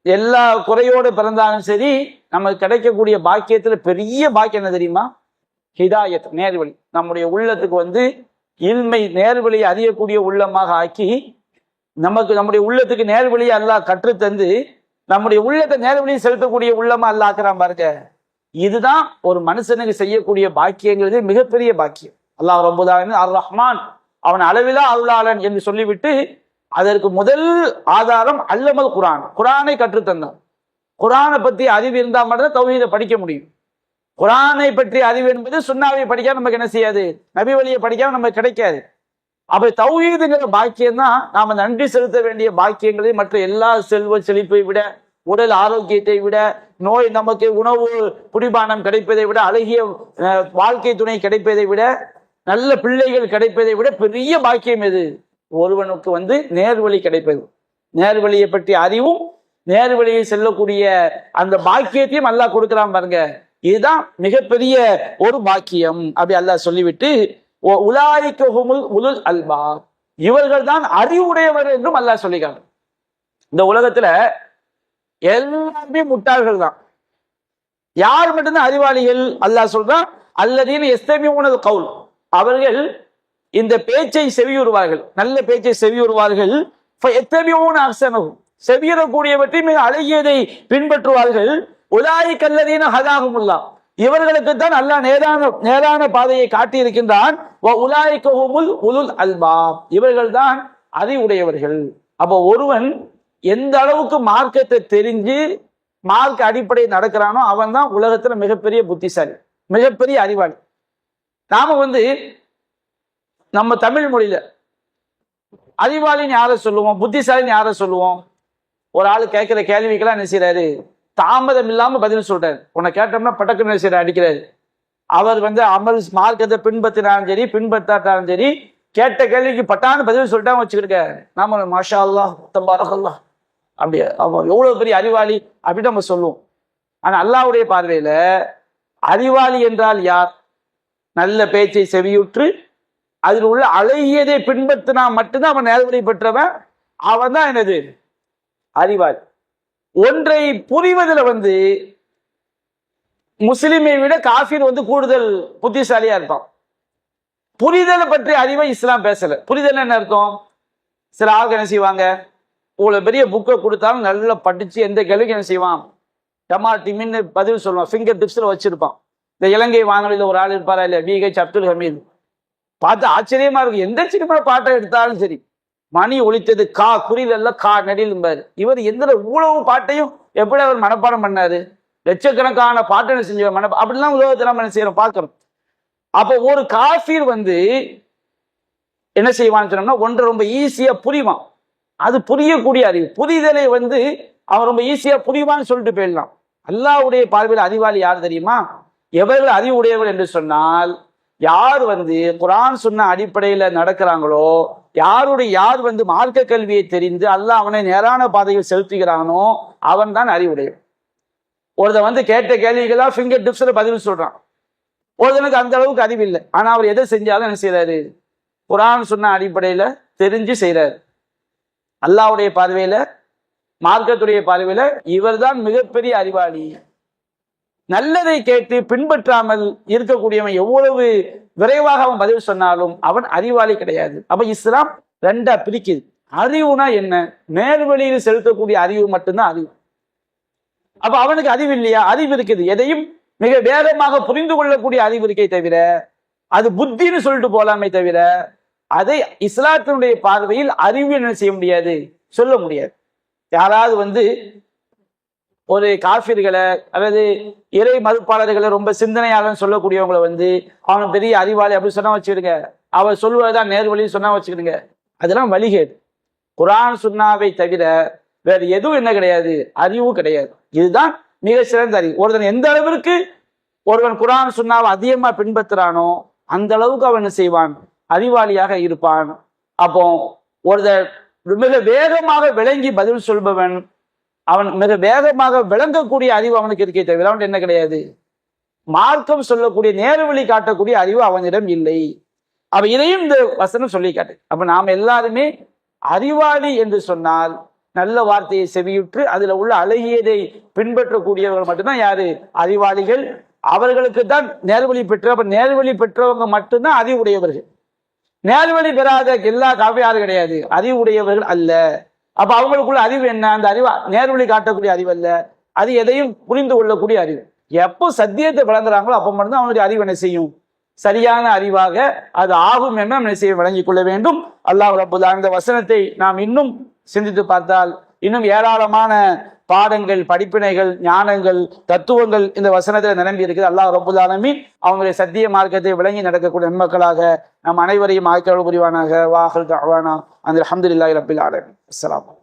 எல்லா குறையோடு பிறந்தாலும் சரி நமக்கு கிடைக்கக்கூடிய பாக்கியத்துல பெரிய பாக்கியம் என்ன தெரியுமா, ஹிதாயத், நேர்வழி. நம்முடைய உள்ளத்துக்கு வந்து இல்மை நேர்வழியை அறியக்கூடிய உள்ளமாக ஆக்கி நம்முடைய உள்ளத்துக்கு நேர்வழியை அல்லாஹ் கற்றுத்தந்து நம்முடைய உள்ளத்தை நேர்வழியை செலுத்தக்கூடிய உள்ளமா அல்லாஹ் ஆக்குறான் பாருங்க. இதுதான் ஒரு மனுஷனுக்கு செய்யக்கூடிய பாக்கியங்கிறது மிகப்பெரிய பாக்கியம். அல்லாஹ் ரப்பல் ஆலமீன் அர் ரஹ்மான், அவன் அளவிலா அருளாளன் என்று சொல்லிவிட்டு அதற்கு முதல் ஆதாரம் அல்லமல் குர்ஆன், குர்ஆனை கற்றுத்தந்தான். குர்ஆனை பற்றி அறிவு இருந்தால் மட்டும்தான் தௌஹீதை படிக்க முடியும். குர்ஆனை பற்றி அறிவு என்பது சுன்னாவை படிக்காம நமக்கு என்ன செய்யாது, நபி வழியை படிக்காம நமக்கு கிடைக்காது. அப்ப தௌஹீதுங்கிற பாக்கியம் தான் நாம நன்றி செலுத்த வேண்டிய பாக்கியங்களை மற்ற எல்லா செல்வ செழிப்பை விட, உடல் ஆரோக்கியத்தை விட, நோய் நமக்கு உணவு குடிபானம் கிடைப்பதை விட, அழகிய வாழ்க்கை துணை கிடைப்பதை விட, நல்ல பிள்ளைகள் கிடைப்பதை விட பெரிய பாக்கியம் எது? ஒருவனுக்கு நேர்வழி கிடைப்பது. நேர்வழியை பற்றி அறிவும் நேர்வழியை செல்லக்கூடிய அந்த பாக்கியத்தையும் அல்லாஹ் கொடுக்கிறான் பாருங்க. இதுதான் மிகப்பெரிய ஒரு பாக்கியம். அப்படி அல்லாஹ் சொல்லிவிட்டு உலாயிக ஹுமுல் உலுல் அல்பாப், இவர்கள் தான் அறிவுடையவர் என்றும் அல்லாஹ் சொல்லிக்கிறான். இந்த உலகத்துல எல்லாருமே முட்டாள்கள் தான். யார் மட்டும்தான் அறிவாளிகள்? அல்லாஹ் சொல்றான், அல்லதீன யஸ்தமிஊனல் கவுல், அவர்கள் இந்த பேச்சை செவியுறுவார்கள், நல்ல பேச்சை செவியுறுவார்கள். ஃபயத்தபிஊன அஹ்ஸனஹு, செவியுறக்கூடியவற்றை மிக அழகியதை பின்பற்றுவார்கள். உலாயிக அல்லதீன ஹதாஹுமுல்லாஹ், இவர்களுக்கு தான் அல்லாஹ் நேரான பாதையை காட்டி இருக்கின்றான். உலாயிக ஹுமுல் உலுல் அல்பாப், இவர்கள் தான் அறிவுடையவர்கள். அப்போ ஒருவன் எந்த அளவுக்கு மார்க்கத்தை தெரிஞ்சு மார்க்க அடிப்படை நடக்கிறானோ அவன் தான் உலகத்துல மிகப்பெரிய புத்திசாலி, மிகப்பெரிய அறிவாளி. நாம நம்ம தமிழ் மொழியில அறிவாளின்னு யாரை சொல்லுவோம், புத்திசாலின்னு யாரை சொல்லுவோம்? ஒரு ஆள் கேட்கிற கேள்விக்கெல்லாம் என்ன செய்யறாரு? தாமதம் இல்லாம பதில் சொல்றாரு. உன்னை கேட்டோம்னா பட்டக்குன்னு என்ன செய்யற அடிக்கிறாரு. அவர் அமல் மார்க்கத்தை பின்பற்றினாலும் சரி பின்பற்றாட்டாலும் சரி, கேட்ட கேள்விக்கு பட்டான்னு பதில் சொல்லிட்டான்னு வச்சுக்கிருக்க, நாம மாஷா அல்லாஹ் தபாரக் அல்லாஹ் அப்படியே அவன் எவ்வளவு பெரிய அறிவாளி அப்படின்னு நம்ம சொல்லுவோம். ஆனா அல்லாஹ்வுடைய பார்வையில அறிவாளி என்றால் யார்? நல்ல பேச்சை செவியுற்று அதில் உள்ள அழகியதை பின்பற்றினா மட்டும்தான் அவன் நேர்வழி பெற்றவன். அவன் தான் என்னது? அறிவாளி. ஒன்றை புரிவதில் முஸ்லிமை விட காஃபிர் கூடுதல் புத்திசாலியா இருப்பான். புரிதலை பற்றி அறிவை இஸ்லாம் பேசல. புரிதல் என்ன அர்த்தம்? சில ஆளுக்கு என்ன செய்வாங்க, இவ்வளவு பெரிய புக்கை கொடுத்தாலும் நல்லா படிச்சு எந்த கேள்விக்கு என்ன செய்வான், டமாட்டிமின்னு பதில் சொல்லுவான், ஃபிங்கர் டிப்ஸ்ல வச்சிருப்பான். இந்த இலங்கை வானொலியில் ஒரு ஆள் இருப்பாரா இல்லையா, பிஹெச் அப்துல் ஹமீது, பார்த்து ஆச்சரியமா இருக்கும். எந்த சினிமா பாட்டை எடுத்தாலும் சரி, மணி ஒலித்தது கா குறியில கா நடிலும்பாரு. இவர் எந்த இவ்வளவு பாட்டையும் எப்படி அவர் மனப்பாடம் பண்ணாரு? லட்சக்கணக்கான பாட்டை செஞ்ச அப்படிலாம் உலகத்துல நம்ம என்ன செய்யறோம், பார்க்கிறோம். அப்போ ஒரு காஃபிர் என்ன செய்வான்னு சொன்னோம்னா, ஒன்றை ரொம்ப ஈஸியா புரிவான். அது புரியக்கூடிய அறிவு. புரிதலை அவன் ரொம்ப ஈஸியா புரிவான்னு சொல்லிட்டு போயிடலாம். அல்லாஹ்வுடைய பார்வையில் அறிவாளி யார் தெரியுமா? எவர்கள் அறிவு உடையவர் என்று சொன்னால், யார் குர்ஆன் சொன்ன அடிப்படையில நடக்கிறாங்களோ, யார் மார்க்க கல்வியை தெரிந்து அல்லாஹ் அவனை நேரான பாதையில் செலுத்துகிறானோ அவன் தான் அறிவுடையவன். ஒருத்தன் கேட்ட கேள்விகளாம் ஃபிங்கர் டிப்ஸ்ல பதில் சொல்றான். ஒருத்தனுக்கு அந்த அளவுக்கு அறிவு இல்லை, ஆனா அவர் எதை செஞ்சாலும் என்ன செய்யறாரு? குர்ஆன் சொன்ன அடிப்படையில தெரிஞ்சு செய்யறாரு. அல்லாஹ்வுடைய பார்வையில, மார்க்கத்துடைய பார்வையில இவர் தான் மிகப்பெரிய அறிவாளி. நல்லதை கேட்டு பின்பற்றாமல் இருக்கக்கூடியவன் எவ்வளவு விரைவாக அவன் பதில் சொன்னாலும் அவன் அறிவாளி கிடையாது. அப்ப இஸ்லாம் ரெண்டா பிரிக்குது. அறிவுனா என்ன? நேர்வழியில் செலுத்தக்கூடிய அறிவு மட்டும்தான் அறிவு. அப்ப அவனுக்கு அறிவு இல்லையா? அறிவு இருக்குது. எதையும் மிக வேகமாக புரிந்து கொள்ளக்கூடிய அறிவு இருக்கே தவிர, அது புத்தின்னு சொல்லிட்டு போலாமே தவிர, அதை இஸ்லாத்தினுடைய பார்வையில் அறிவு என்ன செய்ய முடியாது, சொல்ல முடியாது. யாராவது ஒரு காஃபிர்களை அல்லது இறை மறுப்பாளர்களை ரொம்ப சிந்தனையாளர் சொல்லக்கூடியவங்களை அவன் பெரிய அறிவாளி அப்படி சொன்னா வச்சுக்கிடுங்க, அவர் சொல்வதுதான் நேர்வழின்னு சொன்னா வச்சுக்கிடுங்க, அதெல்லாம் வழிகேடு. குர்ஆன் சுன்னாவை தவிர வேற எதுவும் என்ன கிடையாது, அறிவு கிடையாது. இதுதான் மிக சிறந்த அறிவு. ஒருவன் எந்த அளவிற்கு ஒருவன் குர்ஆன் சுன்னாவை அதிகமா பின்பற்றுறானோ அந்த அளவுக்கு அவன் என்ன செய்வான், அறிவாளியாக இருப்பான். அப்போ ஒருத்தர் மிக வேகமாக விளங்கி பதில் சொல்பவன், அவன் மிக வேகமாக விளங்கக்கூடிய அறிவு அவனுக்கு இருக்கே தவிர அவன் என்ன கிடையாது, மார்க்கம் சொல்லக்கூடிய நேர்வழி காட்டக்கூடிய அறிவு அவனிடம் இல்லை. அப்ப இதையும் இந்த வசனம் சொல்லி காட்டு. அப்ப நாம் எல்லாருமே அறிவாளி என்று சொன்னால் நல்ல வார்த்தையை செவியுற்று அதுல உள்ள அழகியதை பின்பற்றக்கூடியவர்கள் மட்டும்தான் யாரு, அறிவாளிகள். அவர்களுக்கு தான் நேர்வழி அப்ப நேர்வழி பெற்றவங்க மட்டும்தான் அறிவுடையவர்கள். நேர்வழி பெறாத எல்லா காவியாரும் கிடையாது, அறிவுடையவர்கள் அல்ல. அப்ப அவங்களுக்குள்ள அறிவு என்ன? அந்த அறிவு நேர்வழி காட்டக்கூடிய அறிவு அல்ல, அது எதையும் புரிந்து கொள்ளக்கூடிய அறிவு. எப்போ சத்தியத்தை விளங்குறாங்களோ அப்ப மட்டும்தான் அவனுடைய அறிவு என்ன செய்யும், சரியான அறிவாக அது ஆகும் என்று நம்ம செய்ய வழங்கிக் கொள்ள வேண்டும். அல்லாஹ் ரப்பல் ஆலமீன் இந்த வசனத்தை நாம் இன்னும் சிந்தித்து பார்த்தால் இன்னும் ஏராளமான பாடங்கள், படிப்பினைகள், ஞானங்கள், தத்துவங்கள் இந்த வசனத்தில் நிரம்பி இருக்குது. அல்லாஹ் ரப்புல் ஆலமீன் அவங்களுடைய சத்திய மார்க்கத்தை விளங்கி நடக்கக்கூடிய நன்மக்களாக நம் அனைவரையும் ஆக்கிரல் புரிவானாக. வாஹிர் தஅவானா அல்ஹம்துலில்லாஹி ரப்பில் ஆலமீன். அஸ்ஸலாமு